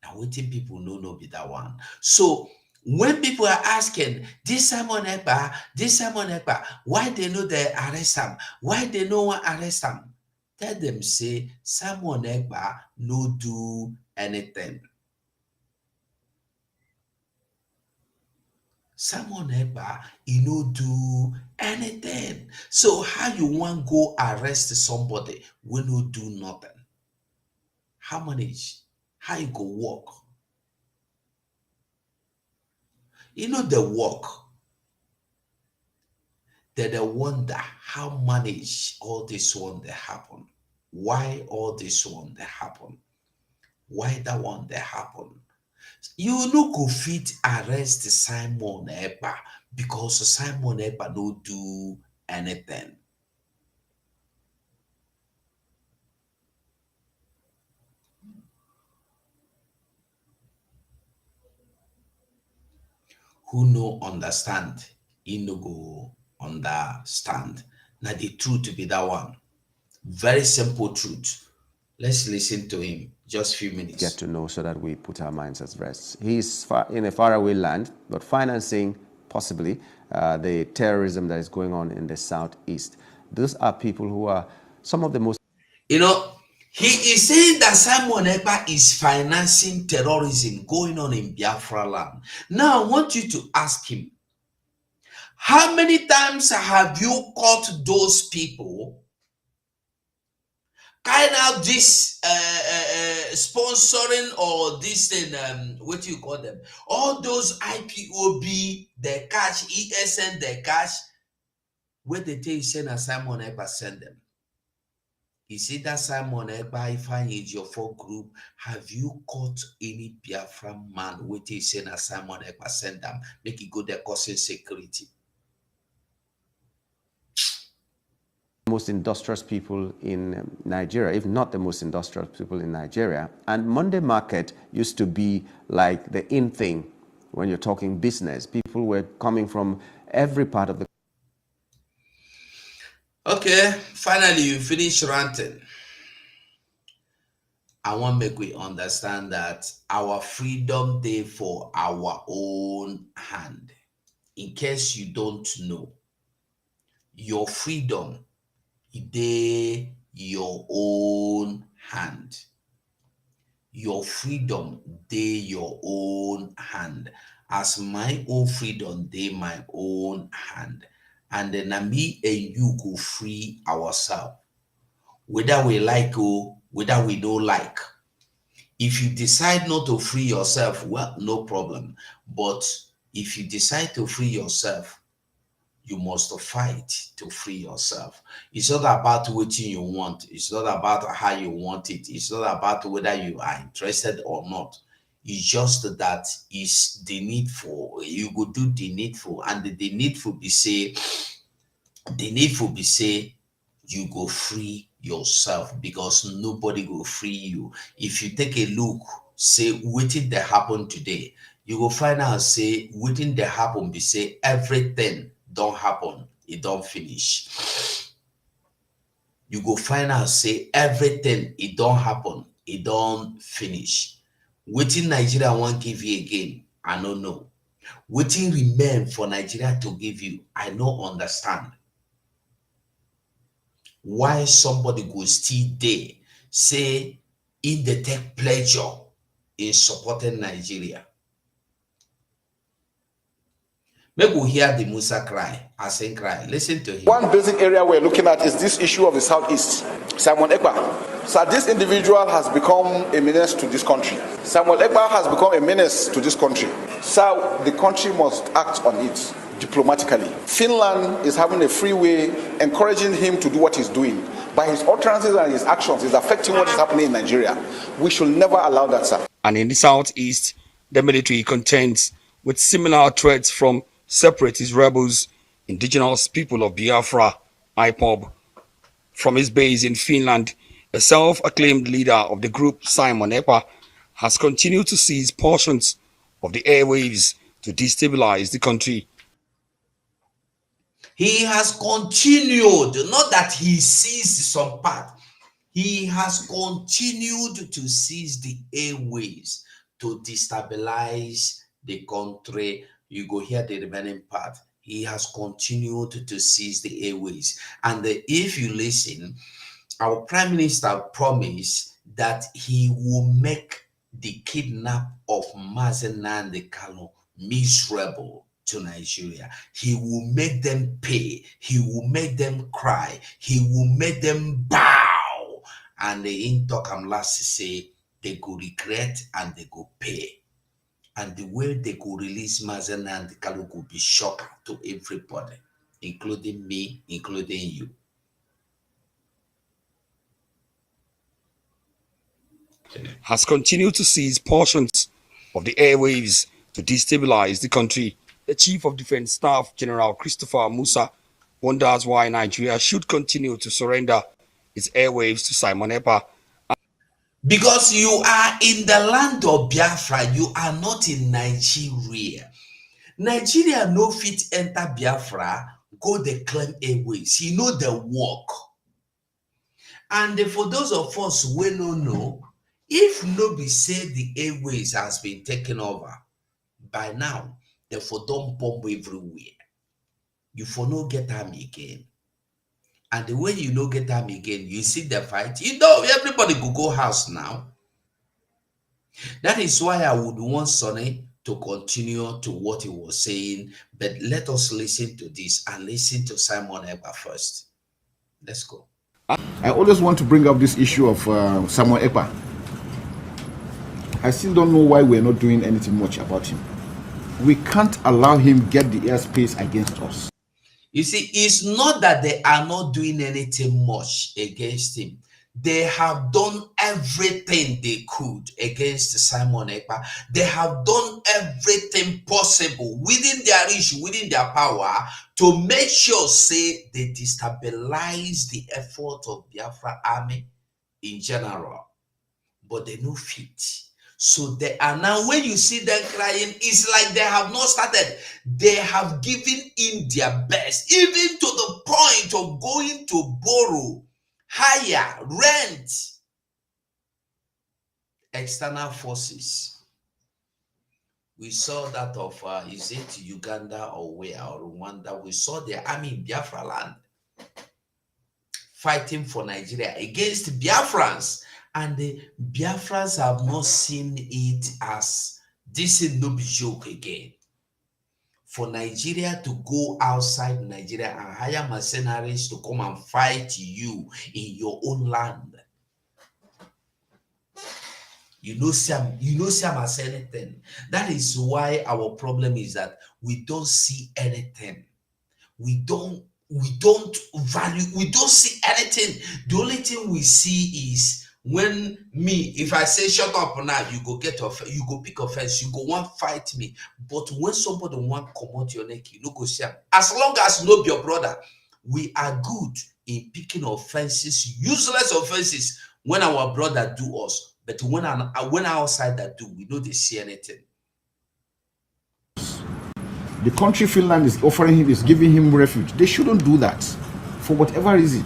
S1: Now, waiting people no be that one. So when people are asking this Simon Ekpa, why they know they arrest him? Why they no want arrest him? Tell them say Simon Ekpa no do anything. Simon Ekpa, he no do anything. So how you want go arrest somebody when no do nothing? How manage? How you go work? The work. They wonder how manage all this one that happen. Why all this one that happen? Why that one that happen? You no go fit arrest Simon Ekpa because Simon Ekpa no do anything. Who no understand, he no go understand. Now the truth be that one. Very simple truth. Let's listen to him. Just a few minutes.
S4: Get to know so that we put our minds at rest. He's in a faraway land, but financing possibly the terrorism that is going on in the southeast. Those are people who are some of the most.
S1: He is saying that Simon Ekpa is financing terrorism going on in Biafra land. Now, I want you to ask him, how many times have you caught those people kind of this sponsoring or this thing, what do you call them? All those IPOB, the cash, ESN, the cash, where they tell you send a Simon Ekpa send them. You see that Simon Ekpa, if I need your folk group, have you caught any Biafra man with you send a Simon Ekpa send them, make it go there causing security?
S4: Most industrious people in Nigeria, if not the most industrious people in Nigeria. And Monday market used to be like the in thing when you're talking business. People were coming from every part of the.
S1: Okay, finally you finish ranting. I want make we understand that our freedom day for our own hand. In case you don't know, your freedom dey your own hand. Your freedom dey your own hand. As my own freedom dey my own hand. And then na me and you go free ourselves. Whether we like or whether we don't like. If you decide not to free yourself, well, no problem. But if you decide to free yourself, you must fight to free yourself. It's not about what you want. It's not about how you want it. It's not about whether you are interested or not. It's just that is the needful. You go do the needful, and the needful be say you go free yourself, because nobody go free you. If you take a look, say wetin dey happen today, you go find out say wetin dey happen be say everything don happen, e don finish. You go find out say everything e don happen, e don finish. Wetin Nigeria wan give you again, I no know. Wetin remain for Nigeria to give you, I no understand. Why somebody go still there say if they take pleasure in supporting Nigeria? Maybe we hear the Musa cry, I say cry. Listen to him.
S5: One basic area we're looking at is this issue of the Southeast. Simon Ekpa. So this individual has become a menace to this country. Simon Ekpa has become a menace to this country. So the country must act on it diplomatically. Finland is having a free way, encouraging him to do what he's doing. By his utterances and his actions, is affecting what is happening in Nigeria. We should never allow that, sir.
S6: And in the Southeast, the military contends with similar threats from separatist rebels, indigenous people of Biafra, IPOB. From his base in Finland, a self-acclaimed leader of the group, Simon Ekpa, has continued to seize portions of the airwaves to destabilize the country.
S1: He has continued, not that he seized some part, he has continued to seize the airways to destabilize the country. You go hear the remaining part. He has continued to seize the airways. And if you listen, our Prime Minister promised that he will make the kidnap of Mazen Nnamdi Kanu miserable to Nigeria. He will make them pay. He will make them cry. He will make them bow. And in Tokam last say they go regret and they go pay. And the way they go release Mazen Nnamdi Kanu will be shock to everybody, including me, including you.
S6: Has continued to seize portions of the airwaves to destabilize the country. The Chief of Defense Staff, General Christopher Musa, wonders why Nigeria should continue to surrender its airwaves to Simon Ekpa.
S1: Because you are in the land of Biafra, you are not in Nigeria. Nigeria no fit enter Biafra, go the claim airways. You know the work. And for those of us who don't know, if nobody say the airways has been taken over, by now, therefore don't bomb everywhere. You for no get them again. And the way you no get them again, you see the fight. You know, everybody go house now. That is why I would want Sonny to continue to what he was saying. But let us listen to this and listen to Simon Ekpa first. Let's go.
S7: I always want to bring up this issue of Simon Ekpa. I still don't know why we're not doing anything much about him. We can't allow him get the airspace against us.
S1: You see, it's not that they are not doing anything much against him. They have done everything they could against Simon Ekpa. They have done everything possible within their reach, within their power, to make sure, say, they destabilize the effort of Biafra army in general. But they no fit. So they are now, when you see them crying, it's like they have not started. They have given in their best, even to the point of going to borrow, hire, rent, external forces. We saw that of, is it Uganda or where, or Rwanda? We saw the army in Biafra land fighting for Nigeria against Biafrans. And the Biafrans have not seen it as this is no joke again. For Nigeria to go outside Nigeria and hire mercenaries to come and fight you in your own land. You know, Sam as anything. That is why our problem is that we don't see anything. We don't value, we don't see anything. The only thing we see is when me, if I say shut up now, you go get off, you go pick offense, you go want fight me. But when somebody want come out your neck, you no go see. As long as you know your brother, we are good in picking offenses, useless offenses, when our brother do us. But when outsider do, we know they see anything.
S7: The country Finland is offering him, is giving him refuge. They shouldn't do that for whatever reason.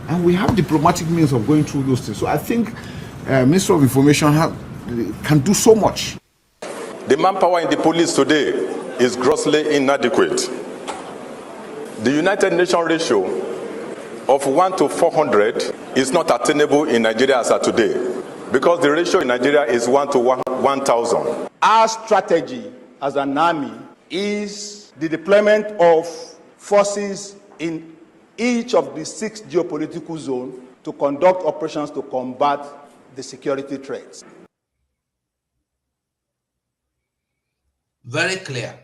S7: And we have diplomatic means of going through those things. So I think Minister of Information can do so much.
S8: The manpower in the police today is grossly inadequate. The United Nations ratio of 1 to 400 is not attainable in Nigeria as of today, because the ratio in Nigeria is 1 to 1,000.
S9: Our strategy as an army is the deployment of forces in each of the 6 geopolitical zones to conduct operations to combat the security threats.
S1: Very clear.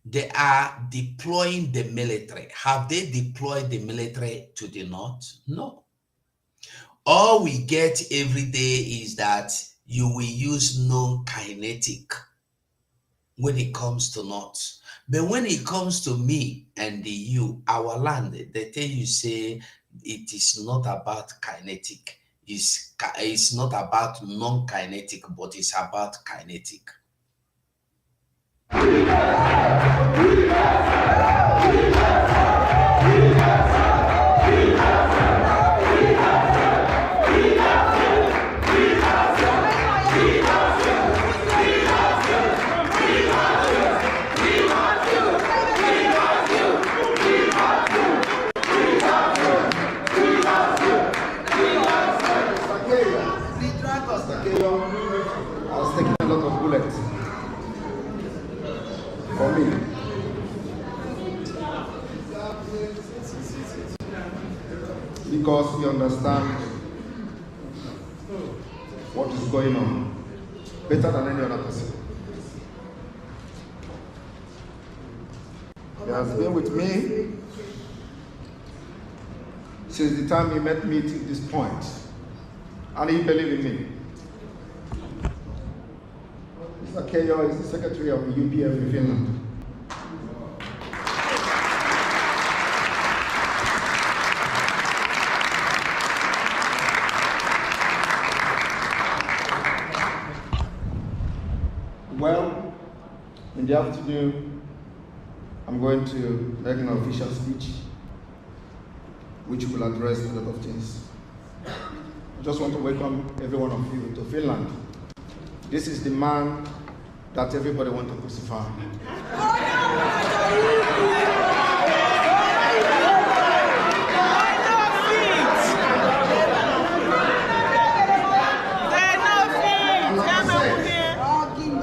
S1: They are deploying the military. Have they deployed the military to the north? No. All we get every day is that you will use non-kinetic when it comes to north. But when it comes to me and you, our land, they tell you, say, it is not about kinetic. It's not about non-kinetic, but it's about kinetic.
S7: For me, because we understand what is going on better than any other person. He has been with me since the time he met me to this point, and he believed in me. Mr. Keyo is the secretary of the UPF in Finland. Well, in the afternoon, I'm going to make an official speech which will address a lot of things. I just want to welcome every one of you to Finland. This is the man that everybody wants to crucify.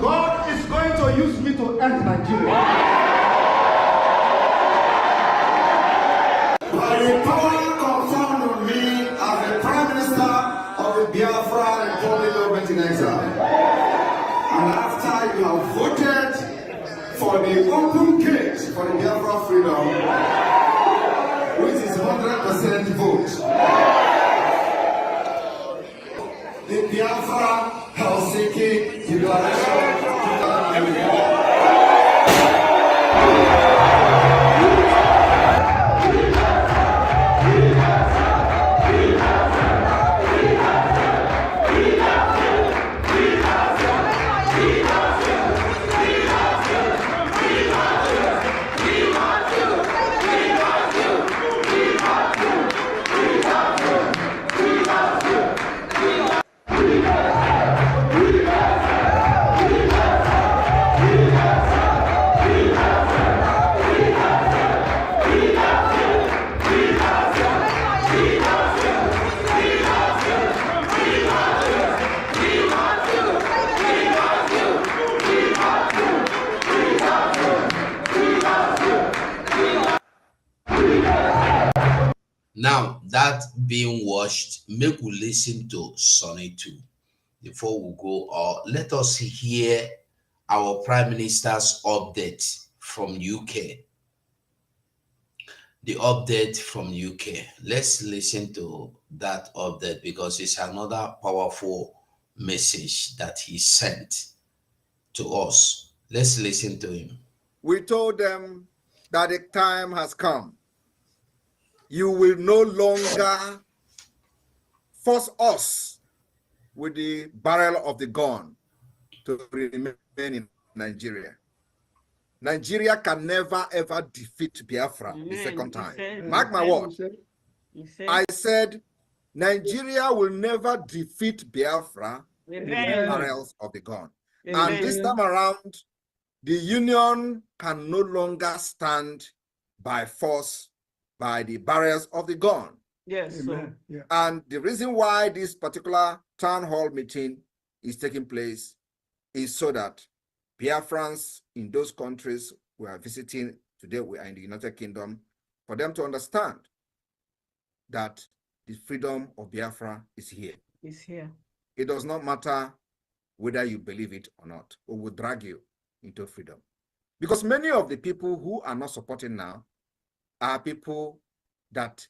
S7: God is going to use me to end Nigeria. By the power conferred on me as the Prime Minister of the Biafra Republic Government in Exile. And after you have voted for the open gate for the Biafra freedom, which is 100% vote, the Biafra Helsinki Declaration 2024.
S1: Now, that being watched, make we listen to Sonny too before we go, or let us hear our Prime Minister's update from UK. The update from UK. Let's listen to that update because it's another powerful message that he sent to us. Let's listen to him.
S10: We told them that the time has come. You will no longer force us with the barrel of the gun to remain in Nigeria. Nigeria can never ever defeat Biafra the second time. Mark my word. I said Nigeria will never defeat Biafra with the barrels of the gun. And this time around, the union can no longer stand by force, by the barrels of the gun.
S11: Yes.
S10: Yeah. And the reason why this particular town hall meeting is taking place is so that Biafrans in those countries we are visiting today, we are in the United Kingdom, for them to understand that the freedom of Biafra is here.
S11: It's here.
S10: It does not matter whether you believe it or not, we will drag you into freedom. Because many of the people who are not supporting now are people that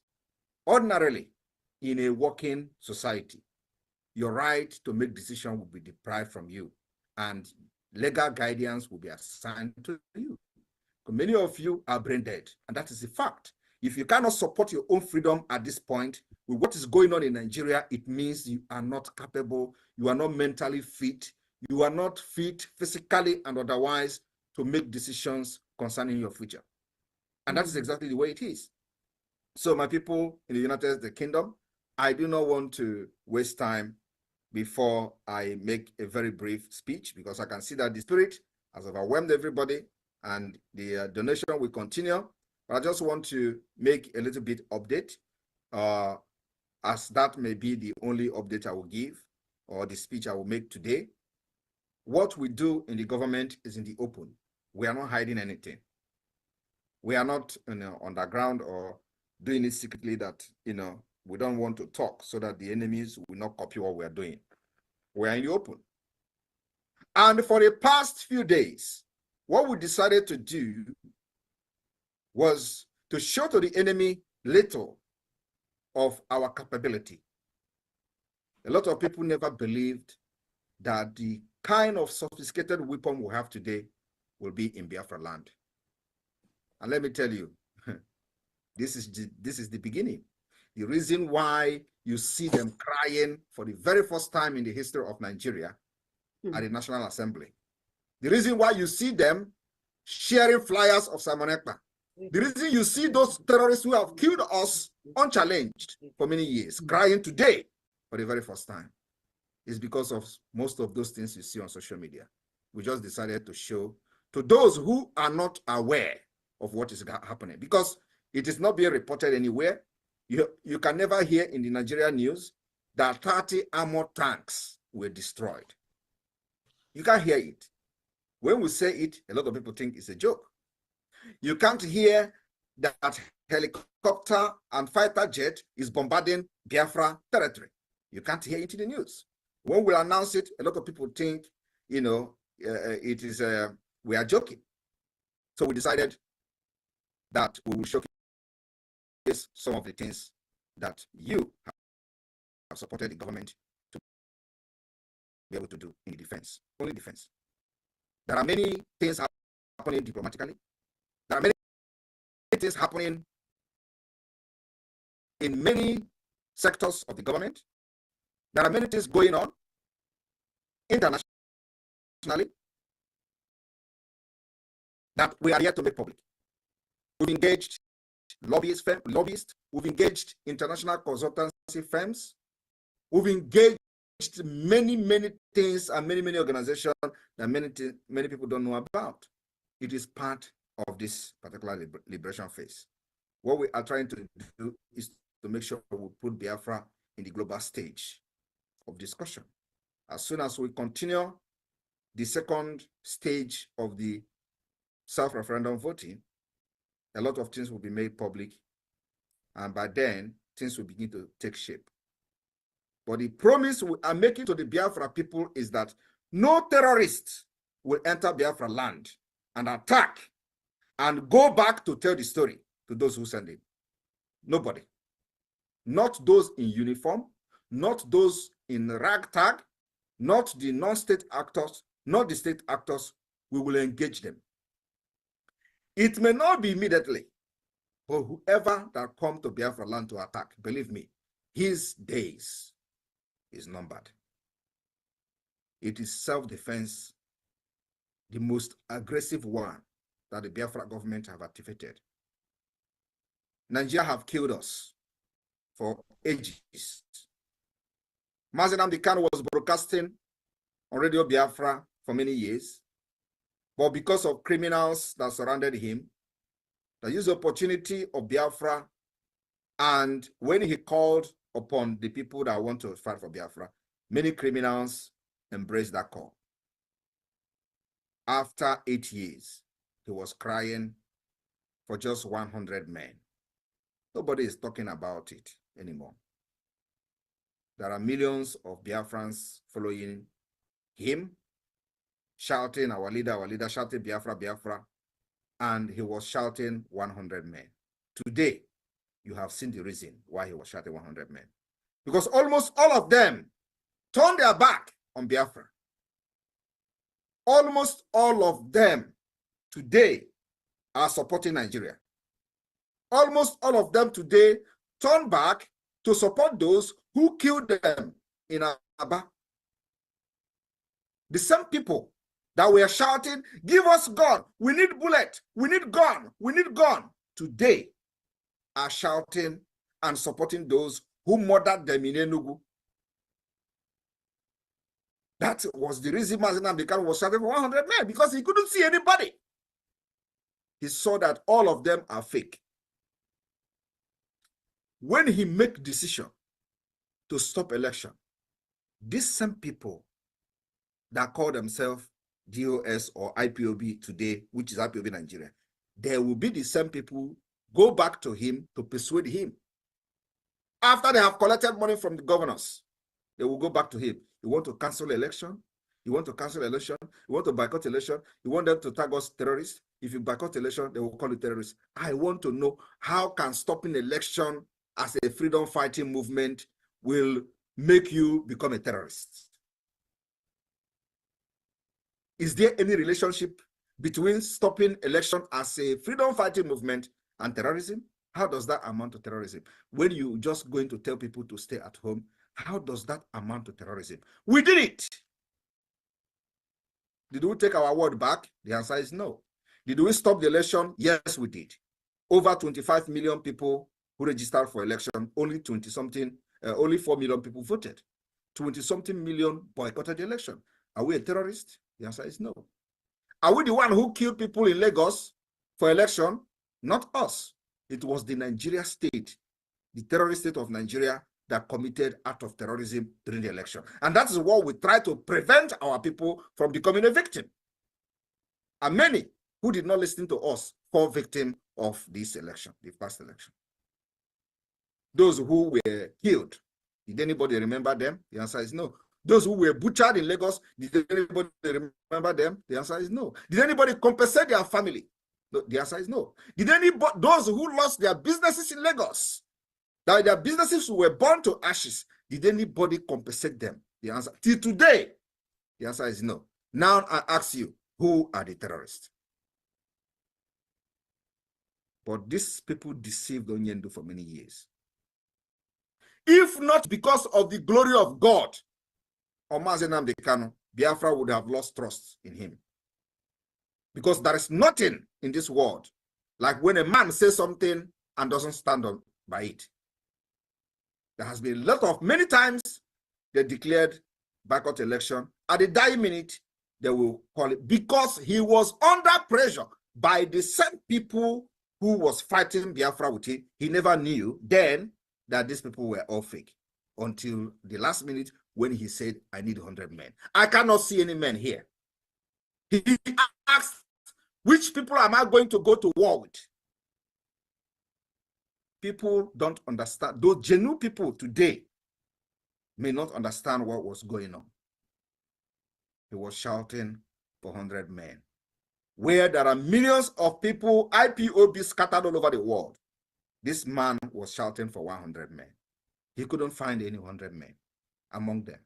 S10: ordinarily in a working society, your right to make decisions will be deprived from you and legal guidance will be assigned to you. Many of you are brain dead, and that is a fact. If you cannot support your own freedom at this point, with what is going on in Nigeria, it means you are not capable, you are not mentally fit, you are not fit physically and otherwise to make decisions concerning your future. And that is exactly the way it is. So my people in the United Kingdom, I do not want to waste time before I make a very brief speech because I can see that the spirit has overwhelmed everybody and the donation will continue. But I just want to make a little bit update as that may be the only update I will give or the speech I will make today. What we do in the government is in the open. We are not hiding anything. We are not underground or doing it secretly that, we don't want to talk so that the enemies will not copy what we are doing. We are in the open. And for the past few days, what we decided to do was to show to the enemy little of our capability. A lot of people never believed that the kind of sophisticated weapon we have today will be in Biafra land. And let me tell you, this is the beginning. The reason why you see them crying for the very first time in the history of Nigeria at the National Assembly. The reason why you see them sharing flyers of Simon Ekpa. The reason you see those terrorists who have killed us unchallenged for many years crying today for the very first time is because of most of those things you see on social media. We just decided to show to those who are not aware of what is happening because it is not being reported anywhere. You can never hear in the Nigerian news that 30 armored tanks were destroyed. You can't hear it. When we say it, a lot of people think it's a joke. You can't hear that helicopter and fighter jet is bombarding Biafra territory. You can't hear it in the news. When we announce it, a lot of people think, it is, we are joking. So we decided that we will showcase some of the things that you have supported the government to be able to do in the defense, only defense. There are many things happening diplomatically. There are many things happening in many sectors of the government. There are many things going on internationally that we are here to make public. We've engaged lobbyists, we've engaged international consultancy firms, we've engaged many things and many organizations that many people don't know about. It is part of this particular liberation phase. What we are trying to do is to make sure we put Biafra in the global stage of discussion. As soon as we continue the second stage of the self-referendum voting, a lot of things will be made public. And by then, things will begin to take shape. But the promise we are making to the Biafra people is that no terrorist will enter Biafra land and attack and go back to tell the story to those who send him. Nobody. Not those in uniform, not those in ragtag, not the non-state actors, not the state actors. We will engage them. It may not be immediately, but whoever that come to Biafra land to attack, believe me, his days is numbered. It is self-defense, the most aggressive one that the Biafra government have activated. Nigeria have killed us for ages. Mazi Nnamdi Kanu was broadcasting on Radio Biafra for many years, but because of criminals that surrounded him, they used the opportunity of Biafra, and when he called upon the people that want to fight for Biafra, many criminals embraced that call. After 8 years, he was crying for just 100 men. Nobody is talking about it anymore. There are millions of Biafrans following him, shouting, our leader, shouting Biafra, Biafra, and he was shouting 100 men. Today, you have seen the reason why he was shouting 100 men. Because almost all of them turned their back on Biafra. Almost all of them today are supporting Nigeria. Almost all of them today turn back to support those who killed them in Aba. The same people that were shouting, give us gun, we need bullet, we need gun, we need gun, today are shouting and supporting those who murdered them in Enugu. That was the reason Mazi Nnamdi Kanu was shouting for 100 men, because he couldn't see anybody. He saw that all of them are fake. When he make decision to stop election, these same people that call themselves DOS or IPOB today, which is IPOB Nigeria, there will be the same people go back to him to persuade him. After they have collected money from the governors, they will go back to him. You want to cancel election? You want to cancel election? You want to boycott election? You want them to tag us terrorists? If you boycott election, they will call you terrorists. I want to know, how can stopping election as a freedom fighting movement will make you become a terrorist? Is there any relationship between stopping election as a freedom fighting movement and terrorism? How does that amount to terrorism? When you just going to tell people to stay at home, how does that amount to terrorism? We did it. Did we take our word back? The answer is no. Did we stop the election? Yes, we did. Over 25 million people who registered for election, only 4 million people voted. 20-something million boycotted the election. Are we a terrorist? The answer is no. Are we the one who killed people in Lagos for election? Not us. It was the Nigeria state, the terrorist state of Nigeria, that committed act of terrorism during the election. And that is what we try to prevent our people from becoming a victim. And many who did not listen to us fall victim of this election, the past election. Those who were killed, did anybody remember them? The answer is no. Those who were butchered in Lagos, did anybody remember them? The answer is no. Did anybody compensate their family? No, the answer is no. Did anybody, those who lost their businesses in Lagos, that their businesses were burned to ashes, did anybody compensate them? The answer, till today, the answer is no. Now I ask you, who are the terrorists? But these people deceived Onyendu for many years. If not because of the glory of God, or Mazi Nnamdi Kanu, Biafra would have lost trust in him. Because there is nothing in this world like when a man says something and doesn't stand on by it. There has been a lot of, many times they declared boycott election. At the dying minute, they will call it, because he was under pressure by the same people who was fighting Biafra with him. He never knew then that these people were all fake until the last minute when he said, I need 100 men. I cannot see any men here. He asked, which people am I going to go to war with? people don't understand. Those genuine people today may not understand what was going on. He was shouting for 100 men. Where there are millions of people, IPOB scattered all over the world, this man was shouting for 100 men. He couldn't find any 100 men among them.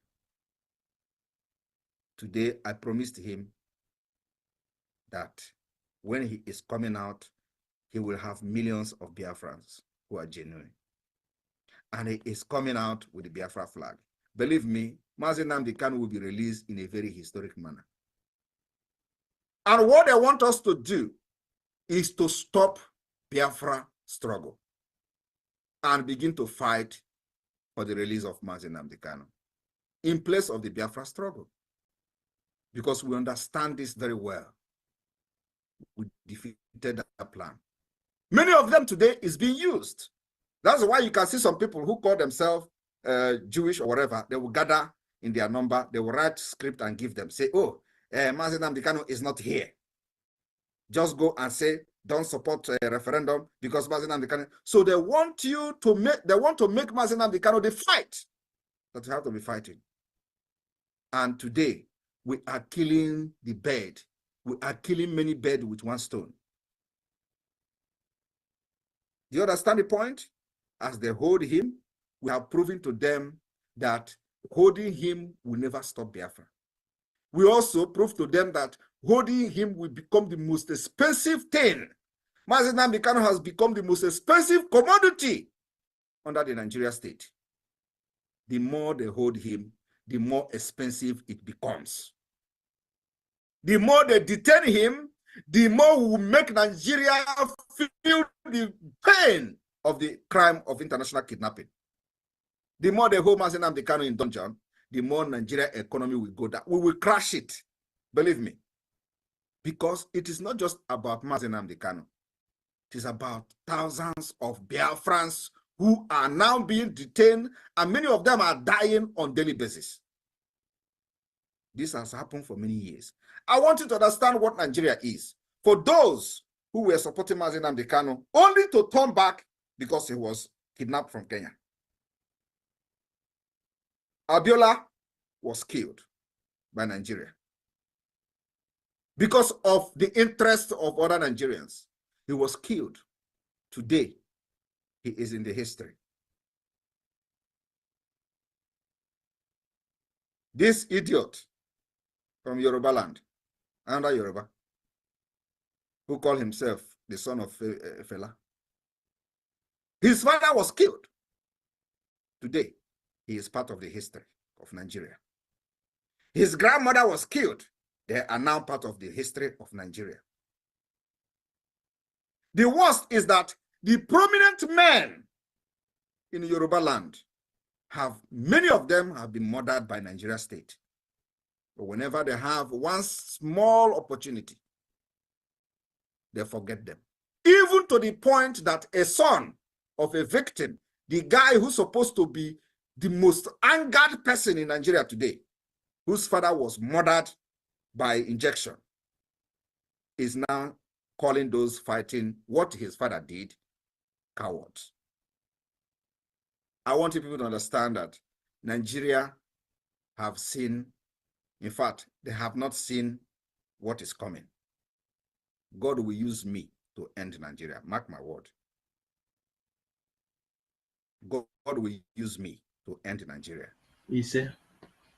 S10: Today, I promised him that when he is coming out, he will have millions of Biafrans who are genuine. And he is coming out with the Biafra flag. Believe me, Mazi Nnamdi Kanu will be released in a very historic manner. And what they want us to do is to stop Biafra struggle and begin to fight for the release of Mazi Nnamdi Kanu in place of the Biafra struggle. Because we understand this very well. We defeated that plan. Many of them today is being used. That's why you can see some people who call themselves Jewish or whatever, they will gather in their number, they will write script and give them, say, oh, Mazi Nnamdi Kanu is not here. Just go and say, don't support a referendum because Mazi Nnamdi Kanu. So they want you to make, Mazi Nnamdi Kanu the fight that you have to be fighting. And today, we are killing the bird. We are killing many birds with one stone. Do you understand the point? As they hold him, we have proven to them that holding him will never stop Biafra. We also prove to them that holding him will become the most expensive thing. Mazi Nnamdi Kanu has become the most expensive commodity under the Nigeria state. The more they hold him, the more expensive it becomes. The more they detain him, the more we will make Nigeria feel the pain of the crime of international kidnapping. The more they hold Mazi Nnamdi Kanu in dungeon, the more Nigeria economy will go down. We will crash it, believe me. Because it is not just about Mazi Nnamdi Kanu. It is about thousands of Biafrans who are now being detained, and many of them are dying on a daily basis. This has happened for many years. I want you to understand what Nigeria is. For those who were supporting Mazi Nnamdi Kanu, only to turn back because he was kidnapped from Kenya. Abiola was killed by Nigeria. Because of the interest of other Nigerians, he was killed. Today, he is in the history. This idiot from Yoruba land, under Yoruba, who called himself the son of Fela. His father was killed. Today, he is part of the history of Nigeria. His grandmother was killed. They are now part of the history of Nigeria. The worst is that the prominent men in Yoruba land many of them have been murdered by Nigeria state. But whenever they have one small opportunity, they forget them. Even to the point that a son of a victim, the guy who's supposed to be the most angered person in Nigeria today, whose father was murdered by injection, is now calling those fighting what his father did cowards. I want people to understand that Nigeria have seen, in fact, they have not seen what is coming. God will use me to end Nigeria. Mark my word. God will use me to end Nigeria.
S1: Yes, sir.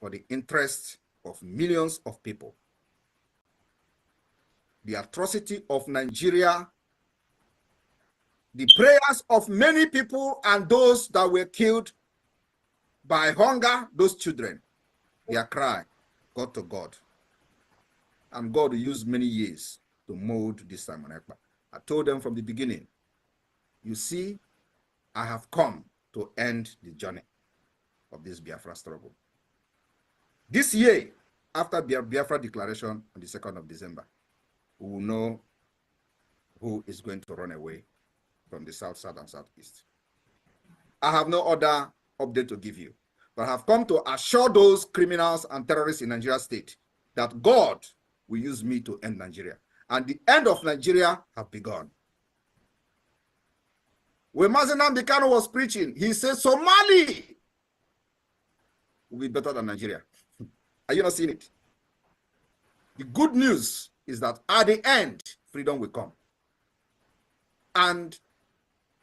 S10: For the interest of millions of people. The atrocity of Nigeria, the prayers of many people and those that were killed by hunger, those children, their cry, God to God. And God used many years to mold this Simon Ekpa. I told them from the beginning, you see, I have come to end the journey of this Biafra struggle. This year, after Biafra declaration on the 2nd of December, we will know who is going to run away from the south, south, and southeast. I have no other update to give you, but I have come to assure those criminals and terrorists in Nigeria state that God will use me to end Nigeria. And the end of Nigeria have begun. When Mazenam Bikano was preaching, he said Somali will be better than Nigeria. Are you not seeing it? The good news is that at the end, freedom will come. And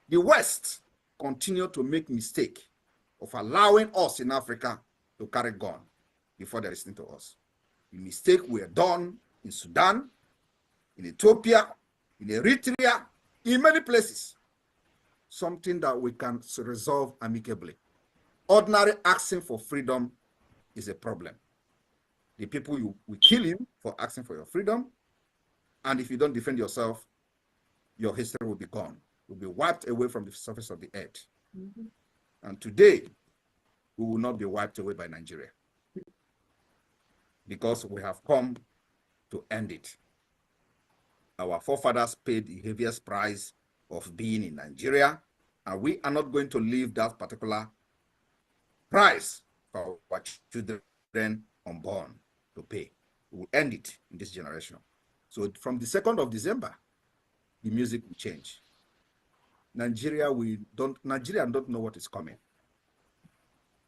S10: the West continue to make mistake of allowing us in Africa to carry gun before they listen to us. The mistake were done in Sudan, in Ethiopia, in Eritrea, in many places. Something that we can resolve amicably. Ordinary asking for freedom is a problem. The people you will kill him for asking for your freedom, and if you don't defend yourself, your history will be gone, will be wiped away from the surface of the earth. And today, we will not be wiped away by Nigeria because we have come to end it. Our forefathers paid the heaviest price of being in Nigeria, and we are not going to leave that particular price for our children unborn to pay. We will end it in this generation. So from the 2nd of December, the music will change. Nigerians don't know what is coming.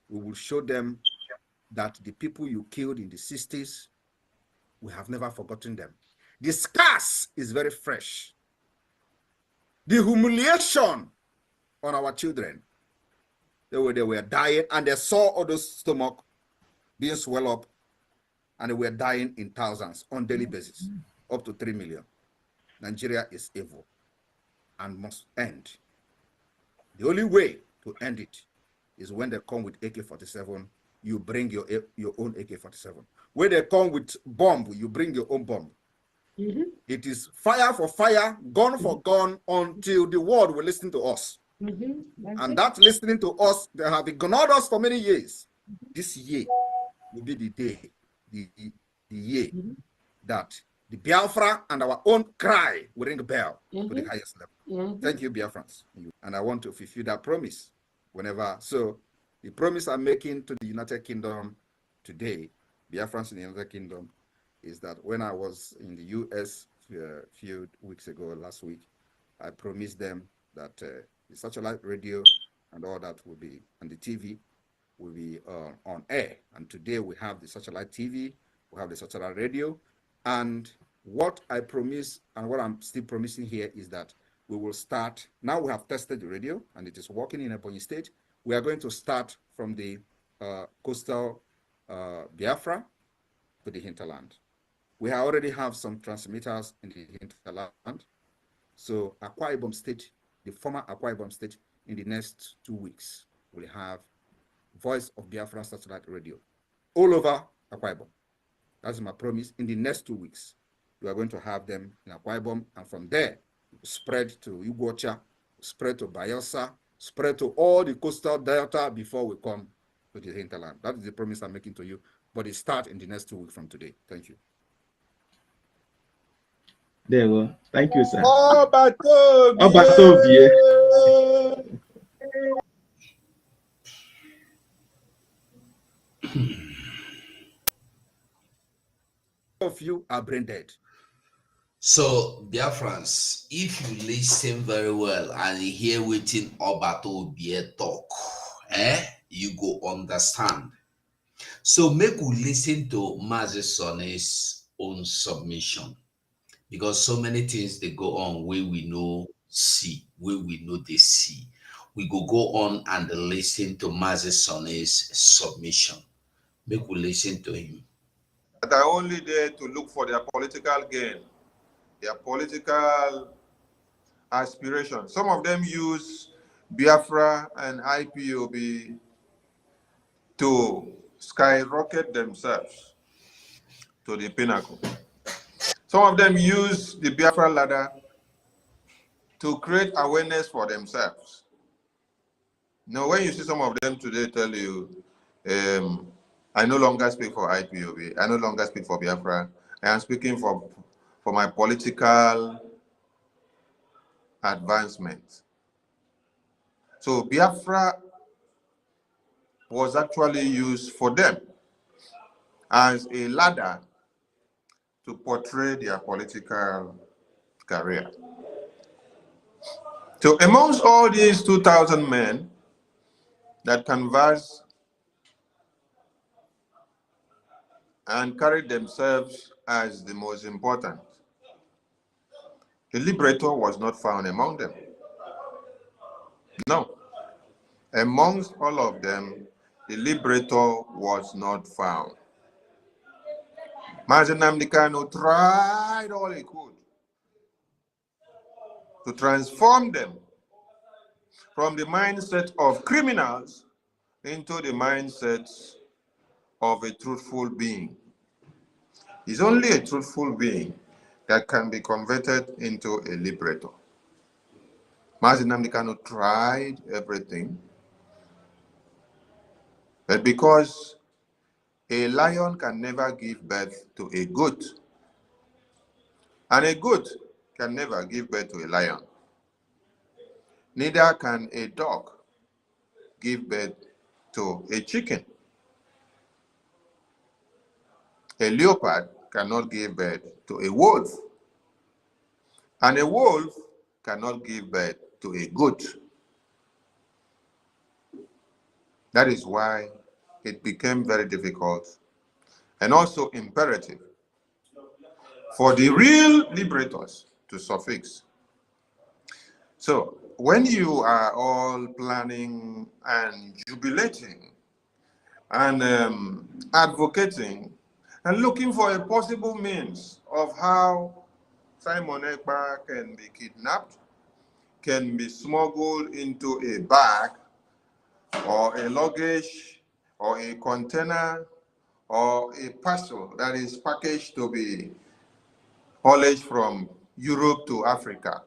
S10: We will show them that the people you killed in the 60s, we have never forgotten them. The scars is very fresh. The humiliation on our children, they were dying, and they saw all those stomach being swelled up, and they were dying in thousands on daily basis, up to 3 million. Nigeria is evil and must end. The only way to end it is when they come with AK-47, you bring your own AK-47. When they come with bomb, you bring your own bomb. It is fire for fire, gun for gun, until the world will listen to us. And that listening to us, they have ignored us for many years. This year will be the day, the year that the Biafra and our own cry will ring a bell to the highest level. Thank you, Biafrans. And I want to fulfill that promise whenever. So the promise I'm making to the United Kingdom today, Biafrans in the United Kingdom, is that when I was in the US a few weeks ago, last week, I promised them that the satellite radio and all that will be, and the TV will be on air. And today we have the satellite TV, we have the satellite radio, and what I promise and what I'm still promising here is that we will start, now we have tested the radio and it is working in Ebonyi State. We are going to start from the coastal Biafra to the hinterland. We already have some transmitters in the hinterland. So Akwa Ibom State, the former Akwa Ibom State, in the next 2 weeks, will have Voice of Biafra satellite radio all over Akwa Ibom. That's my promise. In the next 2 weeks, we are going to have them in Akwa Ibom, and from there, spread to Ugwocha, spread to Bayelsa, spread to all the coastal delta before we come to the hinterland. That is the promise I'm making to you, but it starts in the next 2 weeks from today. Thank you.
S11: There we go. Thank you, sir.
S10: Of you are brain dead.
S1: So, dear friends, if you listen very well and you hear wetin Obato Obie talk, you go understand. So make we listen to Mazi Sonne's own submission, because so many things they go on where we know see, where we know they see. We go on and listen to Mazi Sonne's submission. Make we listen to him.
S2: That are only there to look for their political gain, their political aspiration. Some of them use Biafra and IPOB to skyrocket themselves to the pinnacle. Some of them use the Biafra ladder to create awareness for themselves. Now, when you see some of them today tell you, I no longer speak for IPOB, I no longer speak for Biafra, I am speaking for my political advancement. So Biafra was actually used for them as a ladder to portray their political career. So amongst all these 2,000 men that canvassed and carried themselves as the most important, the liberator was not found among them. No. Amongst all of them, the liberator was not found. Mazi Nnamdi Kanu tried all he could to transform them from the mindset of criminals into the mindset of a truthful being. It's only a truthful being that can be converted into a liberator. Mazi Nnamdi Kanu tried everything, but because a lion can never give birth to a goat, and a goat can never give birth to a lion, neither can a dog give birth to a chicken. A leopard cannot give birth to a wolf, and a wolf cannot give birth to a goat. That is why it became very difficult and also imperative for the real liberators to suffix. So when you are all planning and jubilating and advocating and looking for a possible means of how Simon Ekpa can be kidnapped, can be smuggled into a bag or a luggage or a container or a parcel that is packaged to be haulage from Europe to Africa,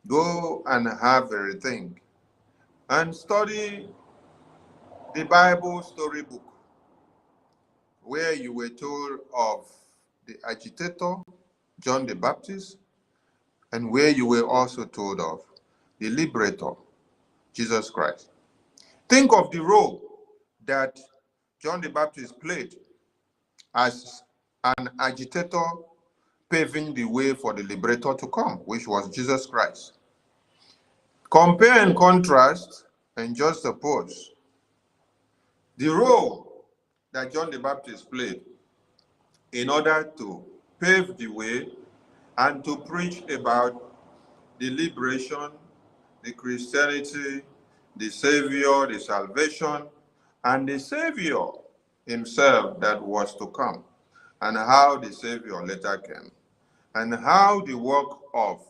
S2: go and have a rethink and study the Bible storybook, where you were told of the agitator, John the Baptist, and where you were also told of the liberator, Jesus Christ. Think of the role that John the Baptist played as an agitator, paving the way for the liberator to come, which was Jesus Christ. Compare and contrast and just suppose the role that John the Baptist played in order to pave the way and to preach about the liberation, the Christianity, the Savior, the salvation, and the Savior himself that was to come, and how the Savior later came, and how the work of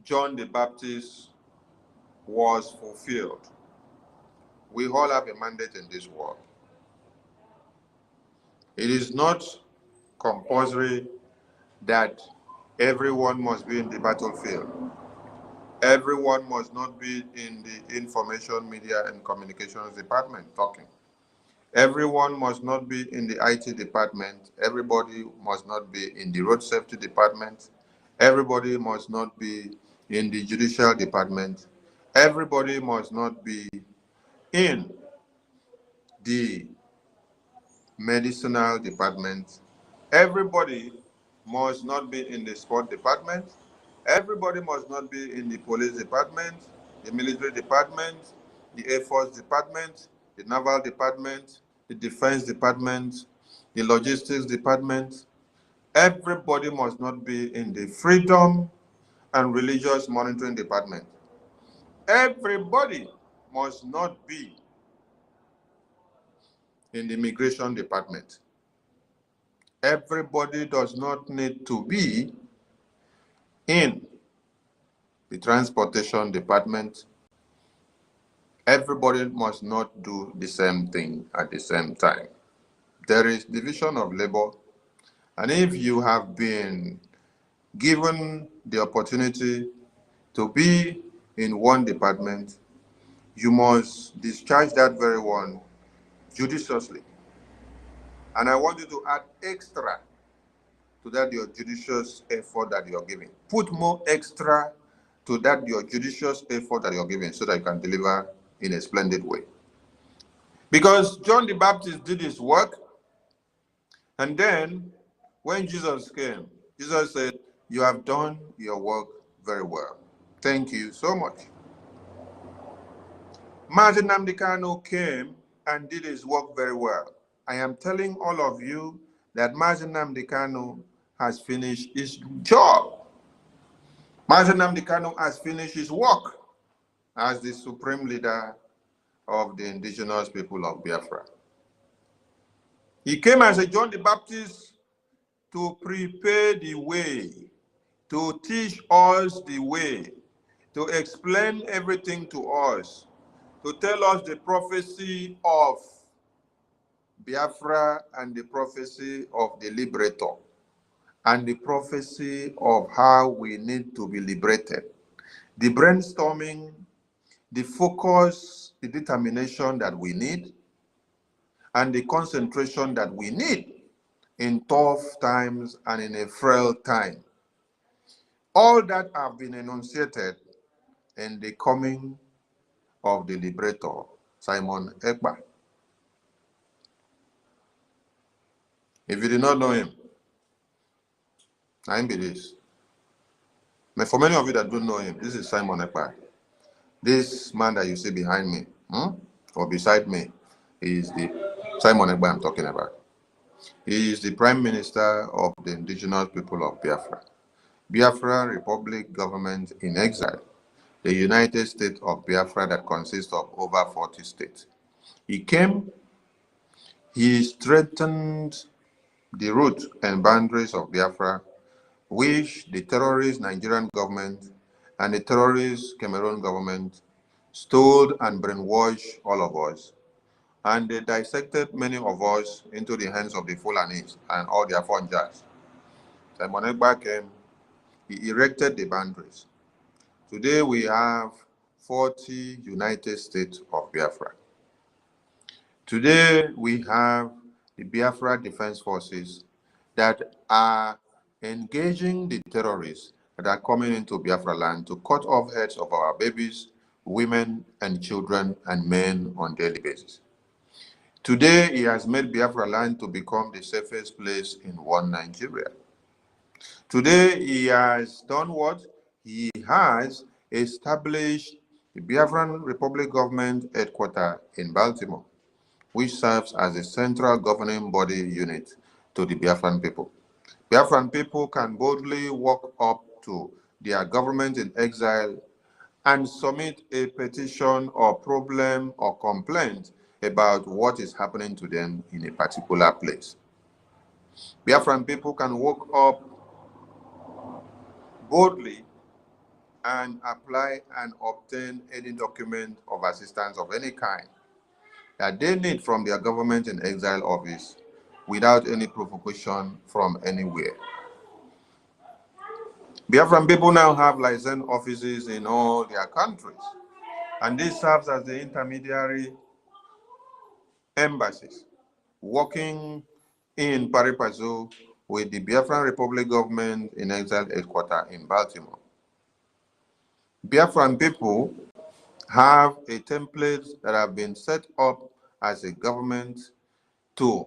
S2: John the Baptist was fulfilled. We all have a mandate in this world. It is not compulsory that everyone must be in the battlefield. Everyone must not be in the information, media, and communications department talking. Everyone must not be in the IT department. Everybody must not be in the road safety department. Everybody must not be in the judicial department. Everybody must not be in the medicinal department. Everybody must not be in the sport department. Everybody must not be in the police department, the military department, the Air Force department, the naval department, the defense department, the logistics department. Everybody must not be in the freedom and religious monitoring department. Everybody must not be in the immigration department. Everybody does not need to be in the transportation department. Everybody must not do the same thing at the same time. There is division of labor, and if you have been given the opportunity to be in one department, you must discharge that very one judiciously. And I want you to add extra to that your judicious effort that you're giving. Put more extra to that your judicious effort that you're giving so that you can deliver in a splendid way. Because John the Baptist did his work, and then when Jesus came, Jesus said, "You have done your work very well." Thank you so much. Mazi Nnamdi Kanu came and did his work very well. I am telling all of you that Mazi Nnamdi Kanu has finished his job. Mazi Nnamdi Kanu has finished his work as the supreme leader of the indigenous people of Biafra. He came as a John the Baptist to prepare the way, to teach us the way, to explain everything to us, to tell us the prophecy of Biafra and the prophecy of the liberator and the prophecy of how we need to be liberated. The brainstorming, the focus, the determination that we need, and the concentration that we need in tough times and in a frail time. All that have been enunciated in the coming of the liberator, Simon Ekpa. If you did not know him, I'm this. But for many of you that don't know him, this is Simon Ekpa. This man that you see behind me, or beside me, is the Simon Ekpa I'm talking about. He is the Prime Minister of the indigenous people of Biafra. Biafra Republic government in exile, the United States of Biafra that consists of over 40 states. He came, he strengthened the route and boundaries of Biafra, which the terrorist Nigerian government and the terrorist Cameroon government stole and brainwashed all of us. And they dissected many of us into the hands of the Fulanis and all their funjas. Simon Ekpa came, he erected the boundaries. Today we have 40 United States of Biafra. Today we have the Biafra Defense Forces that are engaging the terrorists that are coming into Biafra land to cut off heads of our babies, women and children and men on a daily basis. Today, he has made Biafra land to become the safest place in one Nigeria. Today, he has done what? He has established the Biafran Republic Government Headquarters in Baltimore, which serves as a central governing body unit to the Biafran people. Biafran people can boldly walk up to their government in exile and submit a petition or problem or complaint about what is happening to them in a particular place. Biafran people can walk up boldly and apply and obtain any document of assistance of any kind that they need from their government in exile office without any provocation from anywhere. Biafran people now have licensed offices in all their countries, and this serves as the intermediary embassies working in pari passu with the Biafran Republic government in exile headquarters in Baltimore. Biafran people have a template that have been set up as a government to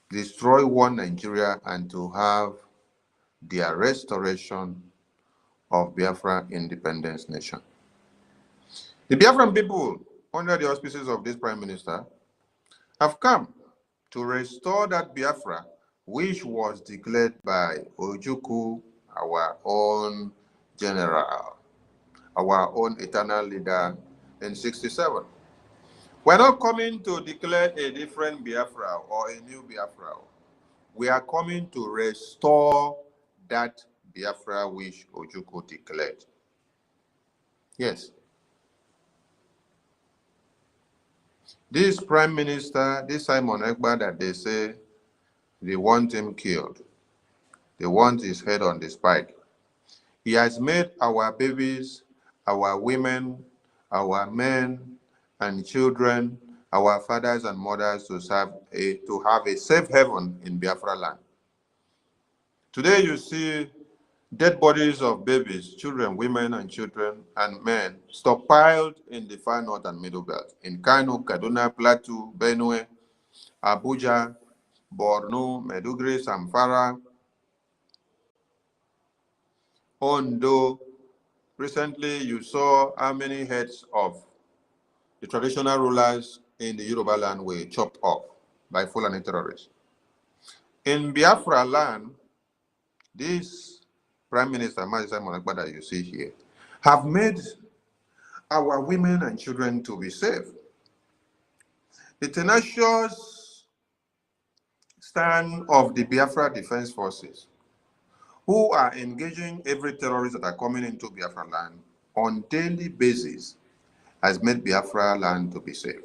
S2: destroy one Nigeria and to have their restoration of Biafra independence nation. The Biafran people, under the auspices of this Prime Minister, have come to restore that Biafra which was declared by Ojukwu, our own general, our own eternal leader in '67. We're not coming to declare a different Biafra or a new Biafra. We are coming to restore that Biafra which Ojukwu declared. Yes. This Prime Minister, this Simon Ekpa that they say they want him killed, they want his head on the spike. He has made our babies, our women, our men and children, our fathers and mothers to have a safe haven in Biafra land. Today you see dead bodies of babies, children, women and children and men stockpiled in the far north and middle belt, in Kano, Kaduna, Plateau, Benue, Abuja, Borno, Maiduguri, Zamfara, Ondo, Recently, you saw how many heads of the traditional rulers in the Yoruba land were chopped off by Fulani terrorists. In Biafra land, this Prime Minister, Mazi Simon Ekpa, that you see here, have made our women and children to be safe. The tenacious stand of the Biafra Defense Forces, who are engaging every terrorist that are coming into Biafra land on daily basis, has made Biafra land to be safe.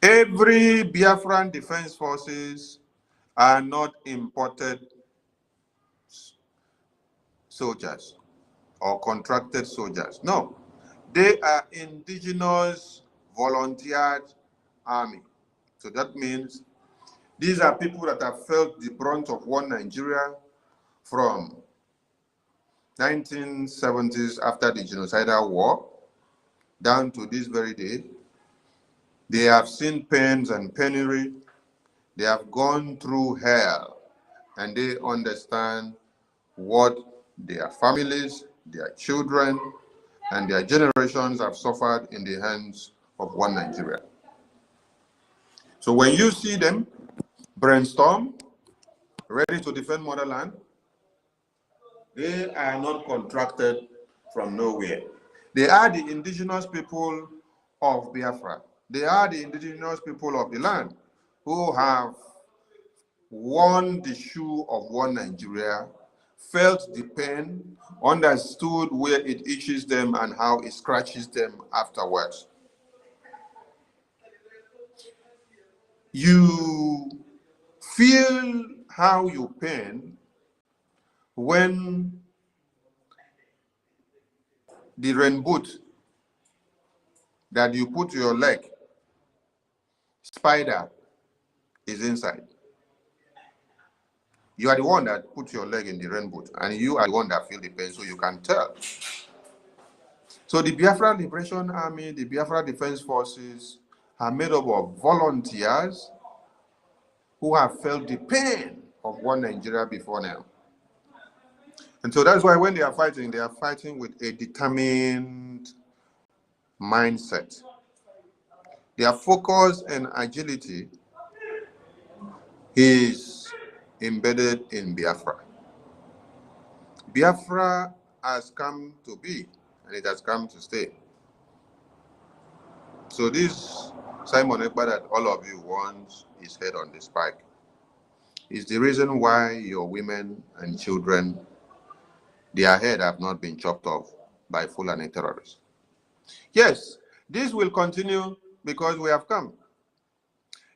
S2: Every Biafran Defense Forces are not imported soldiers or contracted soldiers. No, they are indigenous volunteered army. So that means these are people that have felt the brunt of one Nigeria from 1970s after the genocidal war down to this very day. They have seen pains and penury. They have gone through hell, and they understand what their families, their children, and their generations have suffered in the hands of one Nigeria. So when you see them brainstorm, ready to defend motherland, they are not contracted from nowhere. They are the indigenous people of Biafra. They are the indigenous people of the land who have worn the shoe of one Nigeria, felt the pain, understood where it itches them and how it scratches them afterwards. You feel how you pain when the rain boot that you put to your leg, spider is inside. You are the one that put your leg in the rain boot, and you are the one that feel the pain, so you can tell. So the Biafra Liberation Army, the Biafra Defense Forces are made up of volunteers who have felt the pain of one Nigeria before now. And so that's why when they are fighting with a determined mindset. Their focus and agility is embedded in Biafra. Biafra has come to be, and it has come to stay. So this Simon Ekpa that all of you want his head on the spike is the reason why your women and children, their head have not been chopped off by Fulani terrorists. Yes, this will continue because we have come.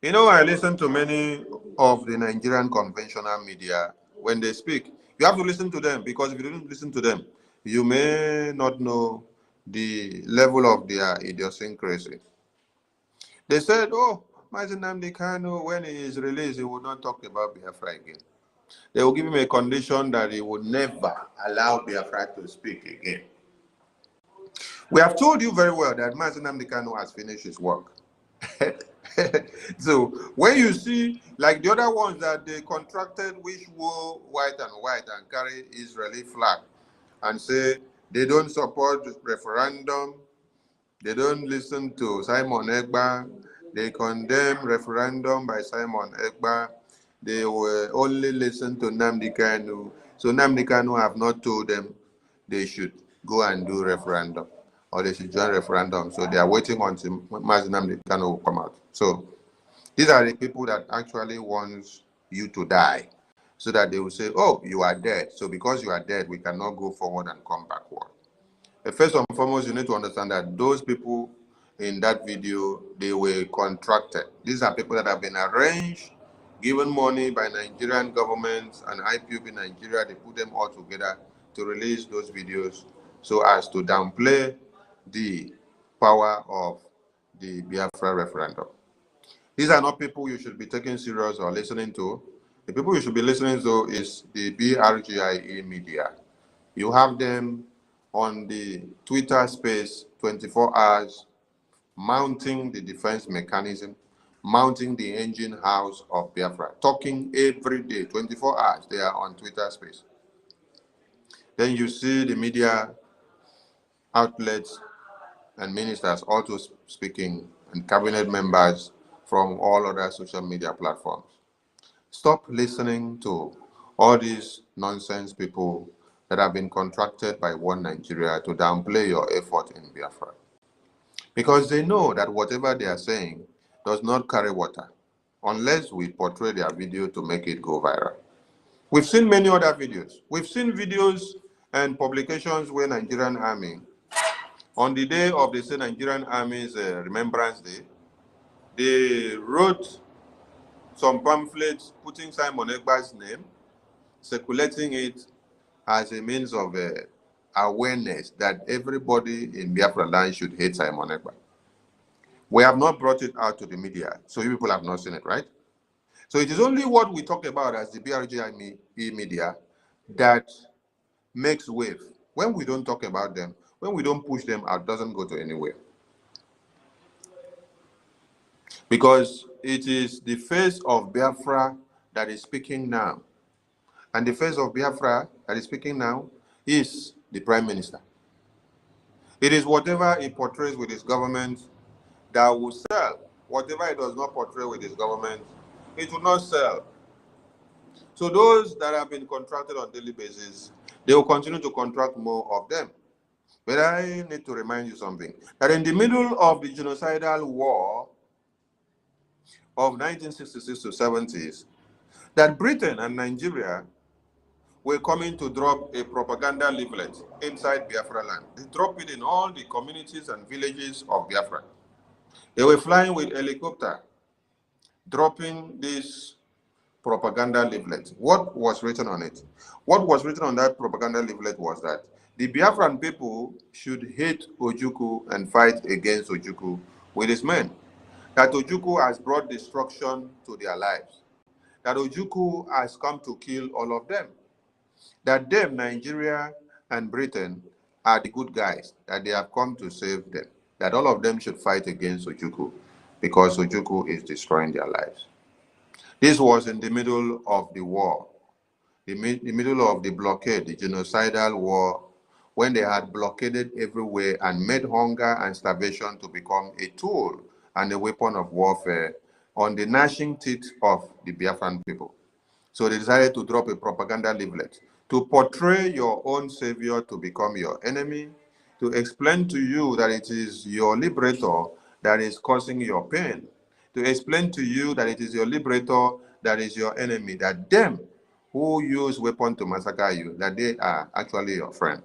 S2: You know, I listen to many of the Nigerian conventional media when they speak. You have to listen to them, because if you don't listen to them, you may not know the level of their idiosyncrasy. They said, oh, Mazi Nnamdi Kanu, when he is released, he will not talk about Biafra again. They will give him a condition that he would never allow Biafra to speak again. We have told you very well that Mazi Nnamdi Kanu has finished his work. So when you see, like the other ones that they contracted, which wore white and carry Israeli flag and say they don't support referendum, they don't listen to Simon Ekpa, they condemn referendum by Simon Ekpa, they will only listen to Nnamdi Kanu. So Nnamdi Kanu have not told them they should go and do referendum, or they should join referendum. So they are waiting until Mazi Nnamdi Kanu will come out. So these are the people that actually want you to die, so that they will say, oh, you are dead. So because you are dead, we cannot go forward and come backward. But first and foremost, you need to understand that those people in that video, they were contracted. These are people that have been arranged, given money by Nigerian government and IPOB in Nigeria. They put them all together to release those videos so as to downplay the power of the Biafra referendum. These are not people you should be taking serious or listening to. The people you should be listening to is the BRGIE media. You have them on the Twitter space 24 hours, mounting the defense mechanism, mounting the engine house of Biafra, talking every day, 24 hours. They are on Twitter space. Then you see the media outlets and ministers also speaking, and cabinet members from all other social media platforms. Stop listening to all these nonsense people that have been contracted by one Nigeria to downplay your effort in Biafra. Because they know that whatever they are saying does not carry water unless we portray their video to make it go viral. We've seen many other videos. We've seen videos and publications where Nigerian Army, on the day of the Nigerian Army's Remembrance Day, they wrote some pamphlets putting Simon Ekpa's name, circulating it as a means of awareness that everybody in Biafra land should hate Simon Ekpa. We have not brought it out to the media, so you people have not seen it, right? So it is only what we talk about as the BRGIE media that makes wave. When we don't talk about them, when we don't push them out, it doesn't go to anywhere. Because it is the face of Biafra that is speaking now. And the face of Biafra that is speaking now is the Prime Minister. It is whatever he portrays with his government that will sell. Whatever he does not portray with his government, it will not sell. So those that have been contracted on a daily basis, they will continue to contract more of them. But I need to remind you something, that in the middle of the genocidal war of 1966 to 70s, that Britain and Nigeria were coming to drop a propaganda leaflet inside Biafra land. They dropped it in all the communities and villages of Biafra. They were flying with helicopter, dropping this propaganda leaflet. What was written on it? What was written on that propaganda leaflet was that the Biafran people should hate Ojukwu and fight against Ojukwu with his men. That Ojukwu has brought destruction to their lives. That Ojukwu has come to kill all of them. That them, Nigeria and Britain, are the good guys, that they have come to save them. That all of them should fight against Ojukwu because Ojukwu is destroying their lives. This was in the middle of the war, the middle of the blockade, the genocidal war, when they had blockaded everywhere and made hunger and starvation to become a tool and a weapon of warfare on the gnashing teeth of the Biafran people. So they decided to drop a propaganda leaflet to portray your own savior to become your enemy, to explain to you that it is your liberator that is causing your pain, to explain to you that it is your liberator that is your enemy, that them who use weapons to massacre you, that they are actually your friend.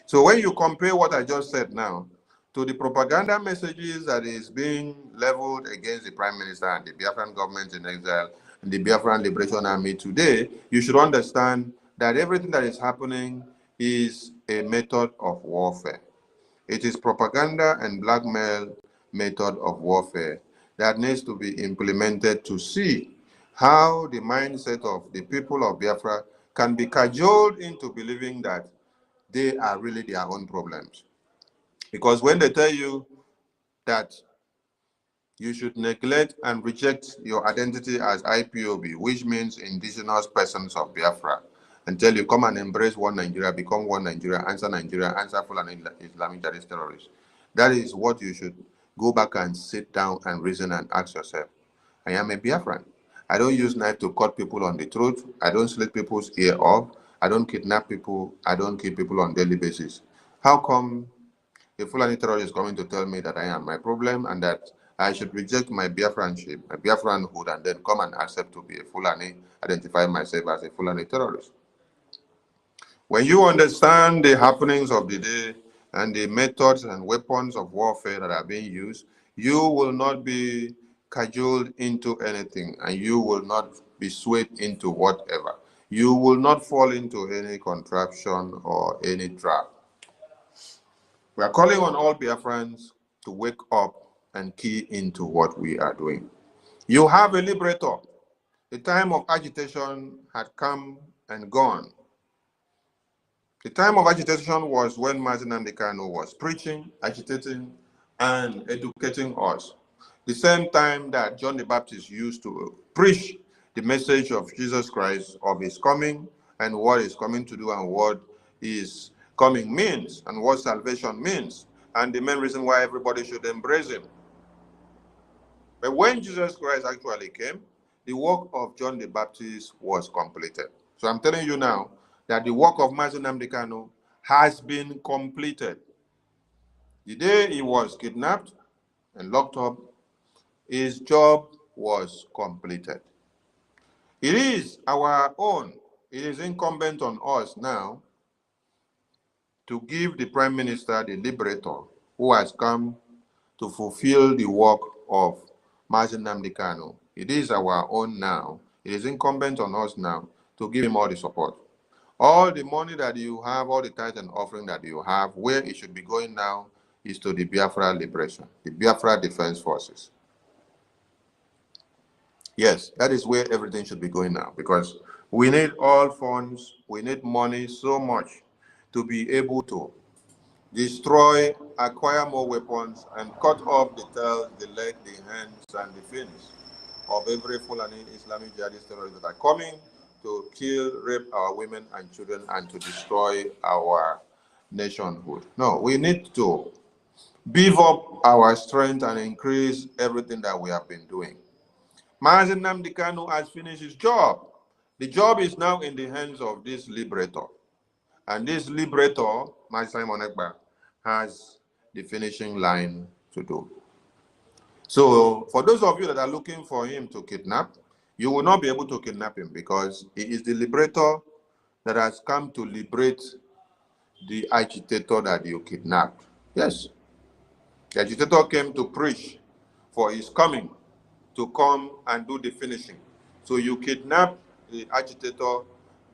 S2: So when you compare what I just said now to the propaganda messages that is being leveled against the Prime Minister and the Biafran government in exile and the Biafran Liberation Army today, you should understand that everything that is happening is a method of warfare. It is propaganda and blackmail method of warfare that needs to be implemented to see how the mindset of the people of Biafra can be cajoled into believing that they are really their own problems. Because when they tell you that you should neglect and reject your identity as IPOB, which means indigenous persons of Biafra, and tell you come and embrace one Nigeria, become one Nigeria, answer Fulani Islamic Jihadist terrorists. That is what you should go back and sit down and reason and ask yourself. I am a Biafran. I don't use knife to cut people on the throat. I don't slit people's ear off. I don't kidnap people. I don't kill people on a daily basis. How come a Fulani terrorist is coming to tell me that I am my problem and that I should reject my Biafranship, my Biafranhood, and then come and accept to be a Fulani, identify myself as a Fulani terrorist? When you understand the happenings of the day and the methods and weapons of warfare that are being used, you will not be cajoled into anything and you will not be swayed into whatever. You will not fall into any contraption or any trap. We are calling on all Biafrans to wake up and key into what we are doing. You have a liberator. The time of agitation had come and gone. The time of agitation was when Martin Andekano was preaching, agitating, and educating us. The same time that John the Baptist used to preach the message of Jesus Christ, of his coming, and what he's coming to do, and what his coming means and what salvation means, and the main reason why everybody should embrace him. But when Jesus Christ actually came, the work of John the Baptist was completed. So I'm telling you now that the work of Mazi Nnamdi Kanu has been completed. The day he was kidnapped and locked up, his job was completed. It is our own. It is incumbent on us now to give the Prime Minister, the liberator, who has come to fulfill the work of Mazi Nnamdi Kanu. It is our own now. It is incumbent on us now to give him all the support. All the money that you have, all the tithe and offering that you have, where it should be going now is to the Biafra liberation, the Biafra Defense Forces. Yes, that is where everything should be going now, because we need all funds, we need money so much to be able to destroy, acquire more weapons, and cut off the tails, the leg, the hands, and the fins of every Fulani Islamic jihadist terrorists that are coming to kill, rape our women and children, and to destroy our nationhood. No, we need to beef up our strength and increase everything that we have been doing. Mazi Nnamdi Kanu has finished his job. The job is now in the hands of this liberator. And this liberator, my Simon Ekpa, has the finishing line to do. So for those of you that are looking for him to kidnap, you will not be able to kidnap him, because he is the liberator that has come to liberate the agitator that you kidnapped. Yes. The agitator came to preach for his coming, to come and do the finishing. So you kidnap the agitator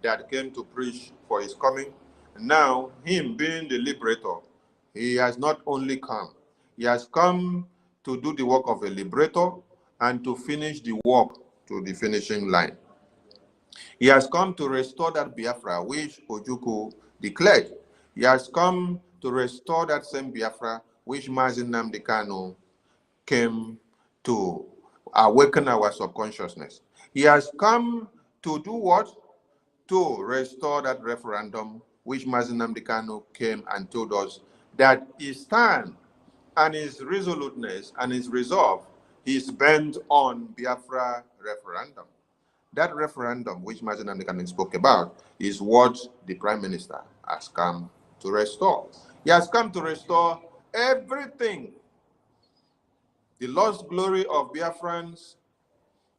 S2: that came to preach for his coming. Now, him being the liberator, he has not only come, he has come to do the work of a liberator and to finish the work to the finishing line. He has come to restore that Biafra which Ojukwu declared. He has come to restore that same Biafra which Mazi Nnamdi Kanu came to awaken our subconsciousness. He has come to do what? To restore that referendum which Mazi Nnamdi Kanu came and told us that his stand and his resoluteness and his resolve is bent on Biafra referendum. That referendum which Mazi Nnamdi Kanu spoke about is what the Prime Minister has come to restore. He has come to restore everything. The lost glory of Biafrans,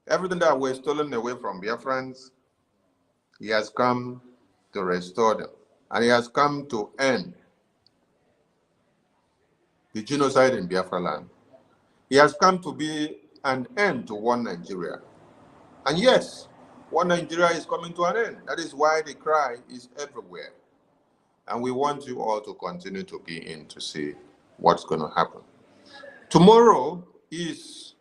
S2: everything that was stolen away from Biafrans, he has come to restore them. And he has come to end the genocide in Biafra land. He has come to be an end to one Nigeria. And yes, one Nigeria is coming to an end. That is why the cry is everywhere. And we want you all to continue to be in to see what's going to happen. Tomorrow is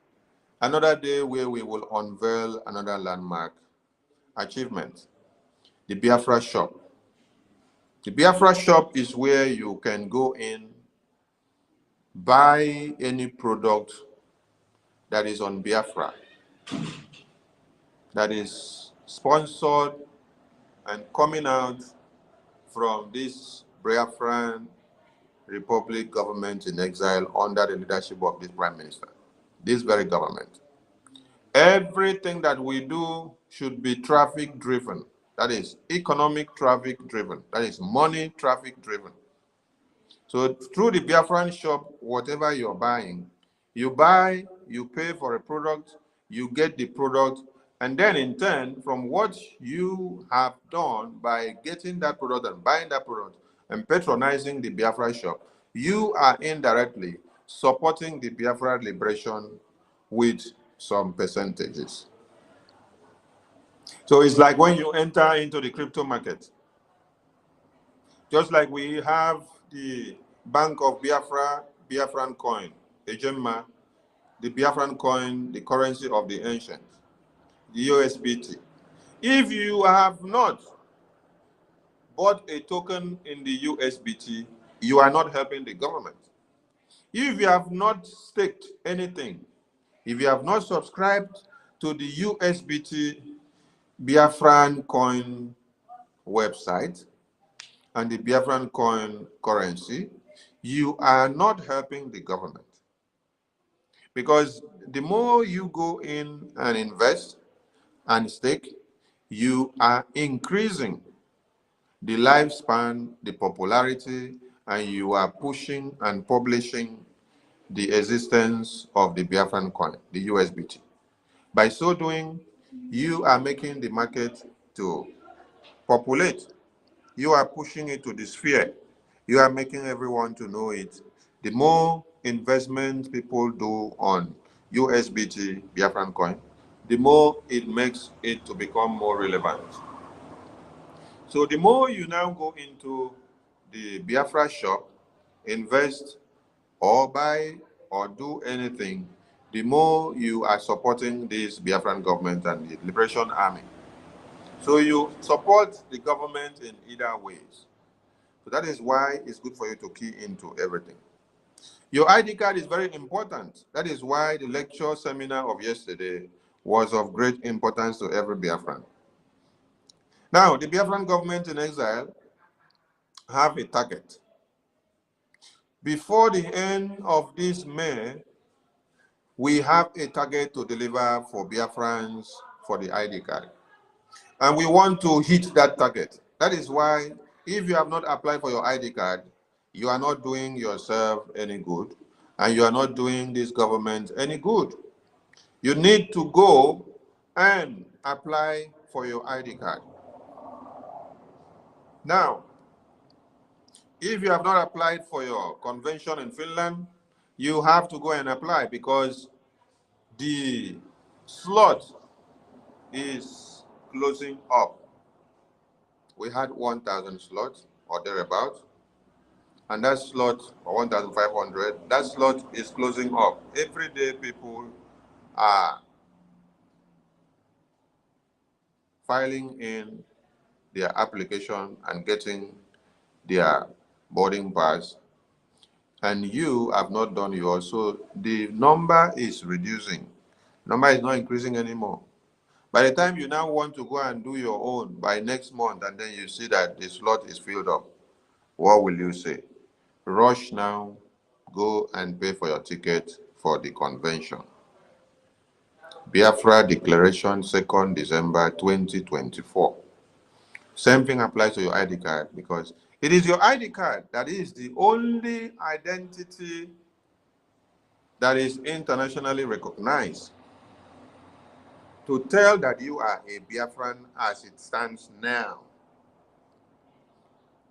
S2: another day where we will unveil another landmark achievement, the Biafra shop. The Biafra shop is where you can go in, buy any product that is on Biafra, that is sponsored and coming out from this Biafran Republic government in exile under the leadership of this Prime Minister, this very government. Everything that we do should be traffic driven. That is economic traffic driven. That is money traffic driven. So through the Biafran shop, whatever you're buying, you buy, you pay for a product, you get the product, and then in turn, from what you have done by getting that product and buying that product and patronizing the Biafra shop, you are indirectly supporting the Biafra liberation with some percentages. So it's like when you enter into the crypto market. Just like we have the Bank of Biafra, Biafran coin, Ejemma, the Biafran coin, the currency of the ancient, the USBT. If you have not bought a token in the USBT, you are not helping the government. If you have not staked anything, if you have not subscribed to the USBT Biafran coin website, and the Biafran coin currency, you are not helping the government. Because the more you go in and invest and stake, you are increasing the lifespan, the popularity, and you are pushing and publishing the existence of the Biafran coin, the USBT. By so doing, you are making the market to populate. You are pushing it to the sphere. You are making everyone to know it. The more investment people do on USBT, Biafran coin, the more it makes it to become more relevant. So the more you now go into the Biafra shop, invest or buy or do anything, the more you are supporting this Biafran government and the Liberation Army. So you support the government in either ways. So that is why it's good for you to key into everything. Your ID card is very important. That is why the lecture seminar of yesterday was of great importance to every Biafran. Now, the Biafran government in exile have a target. Before the end of this May, we have a target to deliver for Biafrans for the ID card. And we want to hit that target. That is why if you have not applied for your ID card, you are not doing yourself any good, and you are not doing this government any good. You need to go and apply for your ID card. Now, if you have not applied for your convention in Finland, you have to go and apply because the slot is closing up. We had 1,000 slots or thereabouts, and that slot, or 1,500, that slot is closing up. Every day people are filing in their application and getting their boarding pass, and you have not done yours. So the number is reducing. Number is not increasing anymore. By the time you now want to go and do your own by next month, and then you see that the slot is filled up, what will you say? Rush now, go and pay for your ticket for the convention. Biafra Declaration, 2nd December 2024. Same thing applies to your ID card, because it is your ID card that is the only identity that is internationally recognized to tell that you are a Biafran as it stands now,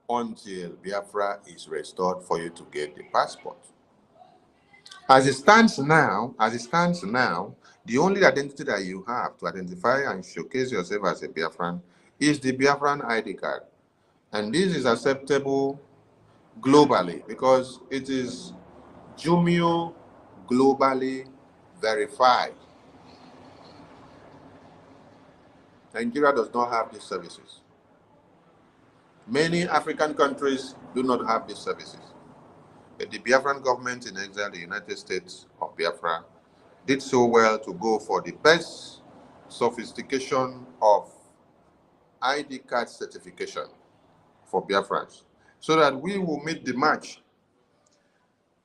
S2: until Biafra is restored for you to get the passport. As it stands now, the only identity that you have to identify and showcase yourself as a Biafran is the Biafran ID card. And this is acceptable globally because it is Jumio globally verified. Nigeria does not have these services. Many African countries do not have these services. But the Biafran government in exile, the United States of Biafra, did so well to go for the best sophistication of ID card certification for Biafrans, so that we will meet the match,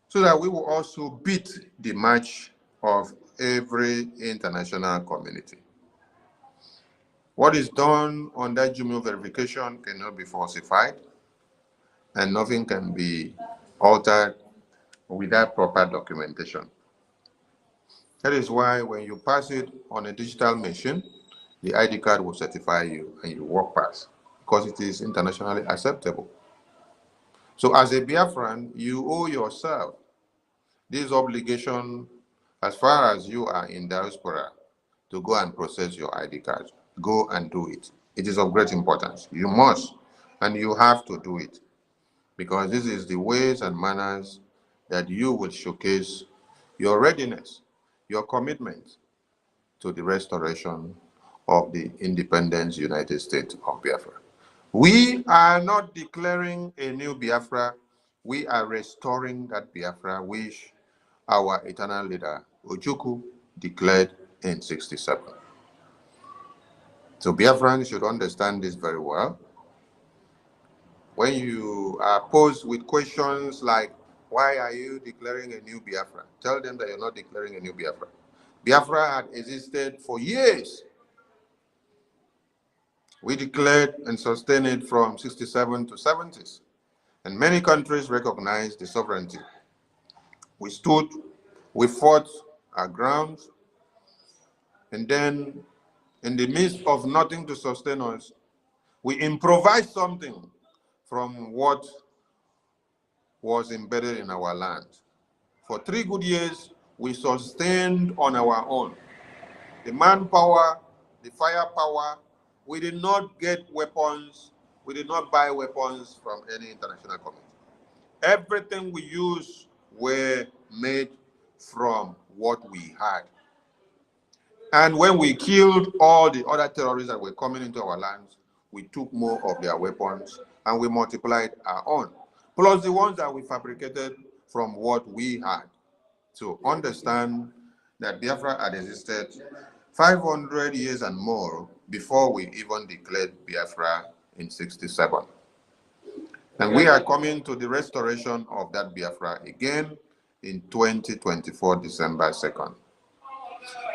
S2: so that we will also beat the match of every international community. What is done on that Jumio verification cannot be falsified, and nothing can be altered without proper documentation. That is why when you pass it on a digital machine, the ID card will certify you and you walk past because it is internationally acceptable. So as a Biafran, you owe yourself this obligation as far as you are in diaspora to go and process your ID card. Go and do it. It is of great importance. You must, and you have to do it, because this is the ways and manners that you will showcase your readiness, your commitment to the restoration of the independent United States of Biafra. We are not declaring a new Biafra. We are restoring that Biafra which our eternal leader, Ojukwu, declared in 67. So Biafrans should understand this very well. when you are posed with questions like, why are you declaring a new Biafra? Tell them that you're not declaring a new Biafra. Biafra had existed for years. We declared and sustained it from 67 to 70s, and many countries recognized the sovereignty. We stood, we fought our grounds, and then in the midst of nothing to sustain us, we improvised something from what was embedded in our land. For 3 good years, we sustained on our own. The manpower, the firepower, we did not get weapons, we did not buy weapons from any international community. Everything we used were made from what we had. And when we killed all the other terrorists that were coming into our lands, we took more of their weapons and we multiplied our own, plus the ones that we fabricated from what we had. So understand that Biafra had existed 500 years and more before we even declared Biafra in 67. And we are coming to the restoration of that Biafra again in 2024, December 2nd.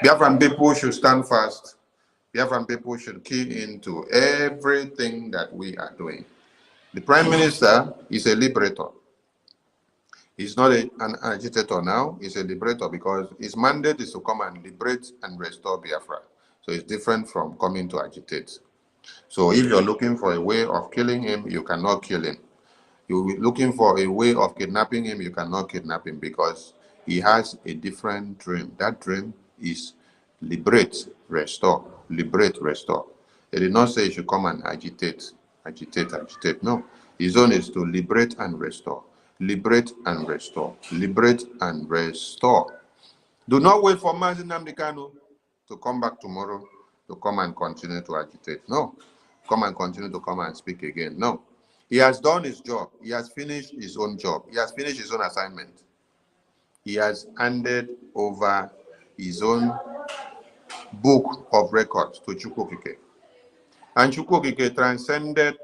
S2: Biafran people should stand fast. Biafran people should key into everything that we are doing. The Prime Minister is a liberator. He's not an agitator now, he's a liberator because his mandate is to come and liberate and restore Biafra. So it's different from coming to agitate. So if you're looking for a way of killing him, you cannot kill him. You're looking for a way of kidnapping him, you cannot kidnap him because he has a different dream. That dream is liberate, restore, liberate, restore. He did not say he should come and agitate, agitate, agitate. No, his own is to liberate and restore. Liberate and restore. Liberate and restore. Do not wait for Mazi Nnamdi Kanu to come back tomorrow to come and continue to agitate. No. Come and continue to come and speak again. No. He has done his job. He has finished his own job. He has finished his own assignment. He has handed over his own book of records to Chukwu Okike. And Chukwu Okike transcended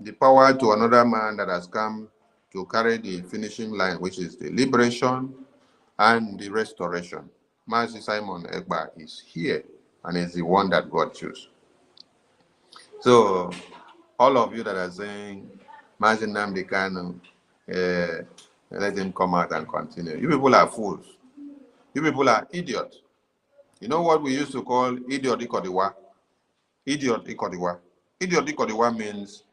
S2: the power to another man that has come to carry the finishing line, which is the liberation and the restoration. Mazi Simon Ekpa is here and is the one that God chose. So all of you that are saying, Mazi Nnamdi Kanu, let him come out and continue. You people are fools. You people are idiots. You know what we used to call idiot ikodiwa? Idiot ikodiwa. Idiot ikodiwa means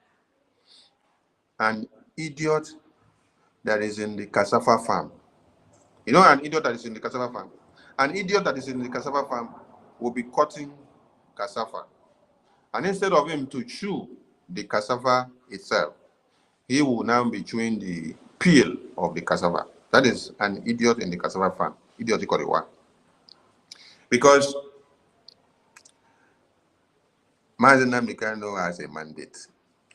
S2: an idiot that is in the cassava farm. You know an idiot that is in the cassava farm? An idiot that is in the cassava farm will be cutting cassava. And instead of him to chew the cassava itself, he will now be chewing the peel of the cassava. That is an idiot in the cassava farm. Idiot ikodiwa. Because Mazi Nnamdi Kanu has a mandate.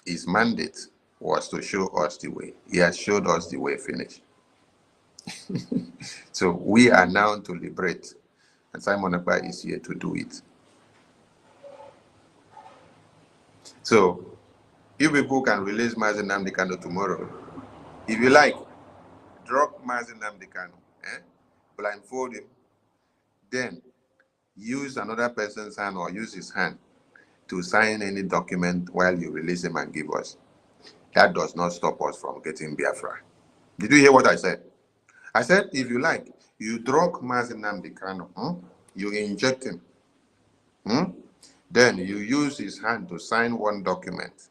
S2: His mandate was to show us the way. He has showed us the way finished. So we are now to liberate. And Simon Ekpa is here to do it. So if people can release Mazi Nnamdi Kanu tomorrow, if you like, drop Mazi Nnamdi Kanu, blindfold him, then use another person's hand or use his hand to sign any document while you release him and give us. That does not stop us from getting Biafra. Did you hear what I said? I said, if you like, you drug Mazi Nnamdi Kanu, you inject him, then you use his hand to sign one document.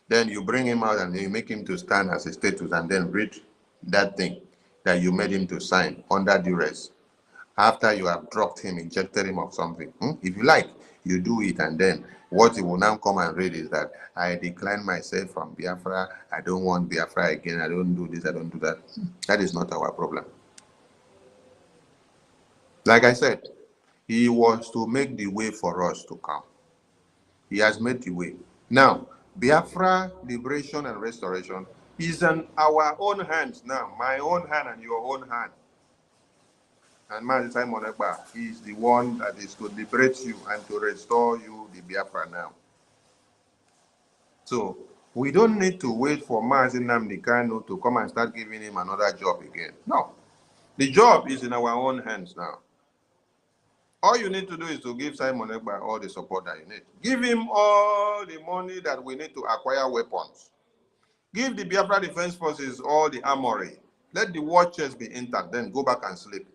S2: Then you bring him out and you make him to stand as a status and then read that thing that you made him to sign under duress. After you have dropped him, injected him of something. If you like, you do it, and then what he will now come and read is that I decline myself from Biafra, I don't want Biafra again, I don't do this, I don't do that. That is not our problem. Like I said, he was to make the way for us to come. He has made the way. Now, Biafra, liberation and restoration is in our own hands now, my own hand and your own hand. And Mazi Simon Ekpa is the one that is to liberate you and to restore you the Biafra now. So we don't need to wait for Mazi Nnamdi Kanu to come and start giving him another job again. No. The job is in our own hands now. All you need to do is to give Simon Ekpa all the support that you need. Give him all the money that we need to acquire weapons. Give the Biafra Defense Forces all the armory. Let the war chest be intact, then go back and sleep.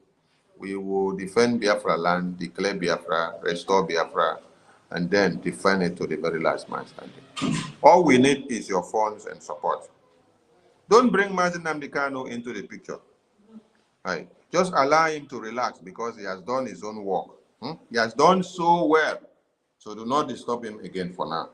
S2: We will defend Biafra land, declare Biafra, restore Biafra, and then defend it to the very last man standing. All we need is your funds and support. Don't bring Mazi Nnamdi Kanu into the picture. Right. Just allow him to relax because he has done his own work. He has done so well. So do not disturb him again for now.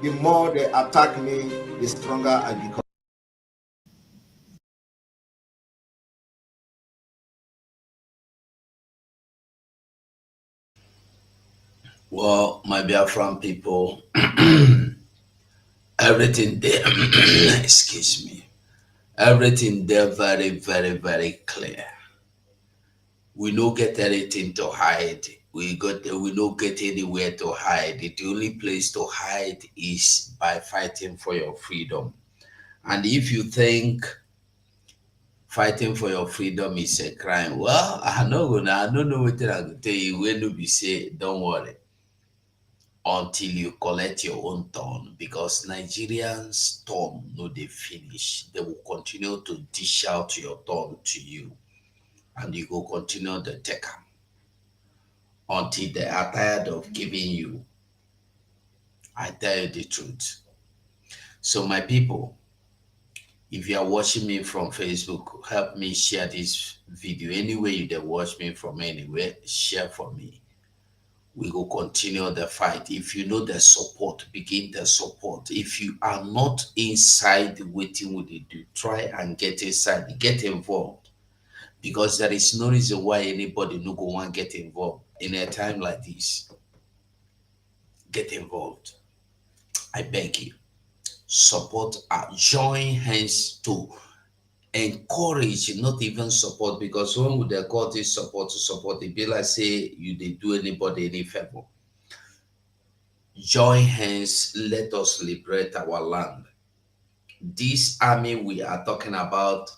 S10: The more they attack me, the stronger I become.
S1: Well, my Biafran people, everything there, excuse me, everything there very, very, very clear. We no get anything to hide. We no get anywhere to hide. The only place to hide is by fighting for your freedom. And if you think fighting for your freedom is a crime, well, I don't know what I can tell you. When you be say, don't worry, until you collect your own turn, because Nigerians' turn no they finish. They will continue to dish out your turn to you, and you go continue to take them until they are tired of giving you. I tell you the truth. So my people, if you are watching me from Facebook, help me share this video. Anywhere you watch me from anywhere, share for me. We will continue the fight. If you know the support, begin the support. If you are not inside waiting with it, try and get inside, get involved. Because there is no reason why anybody no go want get involved in a time like this. Get involved. I beg you. Support, join hands to encourage, not even support, because when would they call this support to support? It be like say you did do anybody any favor. Join hands, let us liberate our land. This army we are talking about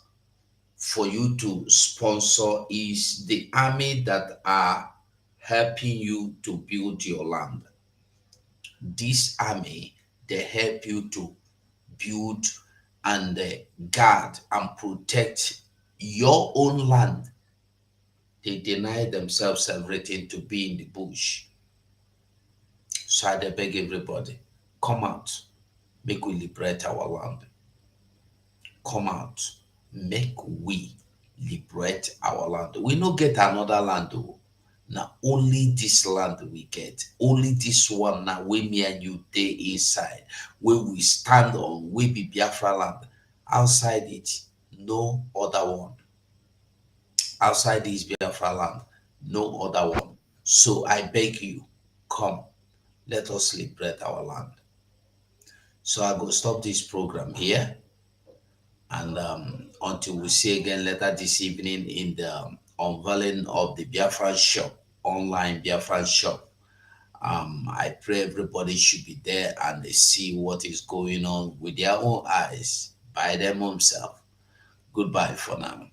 S1: for you to sponsor is the army that are helping you to build your land. This army, they help you to build and guard and protect your own land. They deny themselves everything to be in the bush. So I beg everybody, come out, make we liberate our land. Come out, make we liberate our land. We no get another land though. Now only this land we get. Only this one now we me and you day inside. Where we stand on, we be Biafra land. Outside it, no other one. Outside this Biafra land, no other one. So I beg you, come, let us liberate our land. So I go stop this program here. And until we see again later this evening in the unveiling of the Biafran shop, online Biafran shop. I pray everybody should be there and they see what is going on with their own eyes by them themselves. Goodbye for now.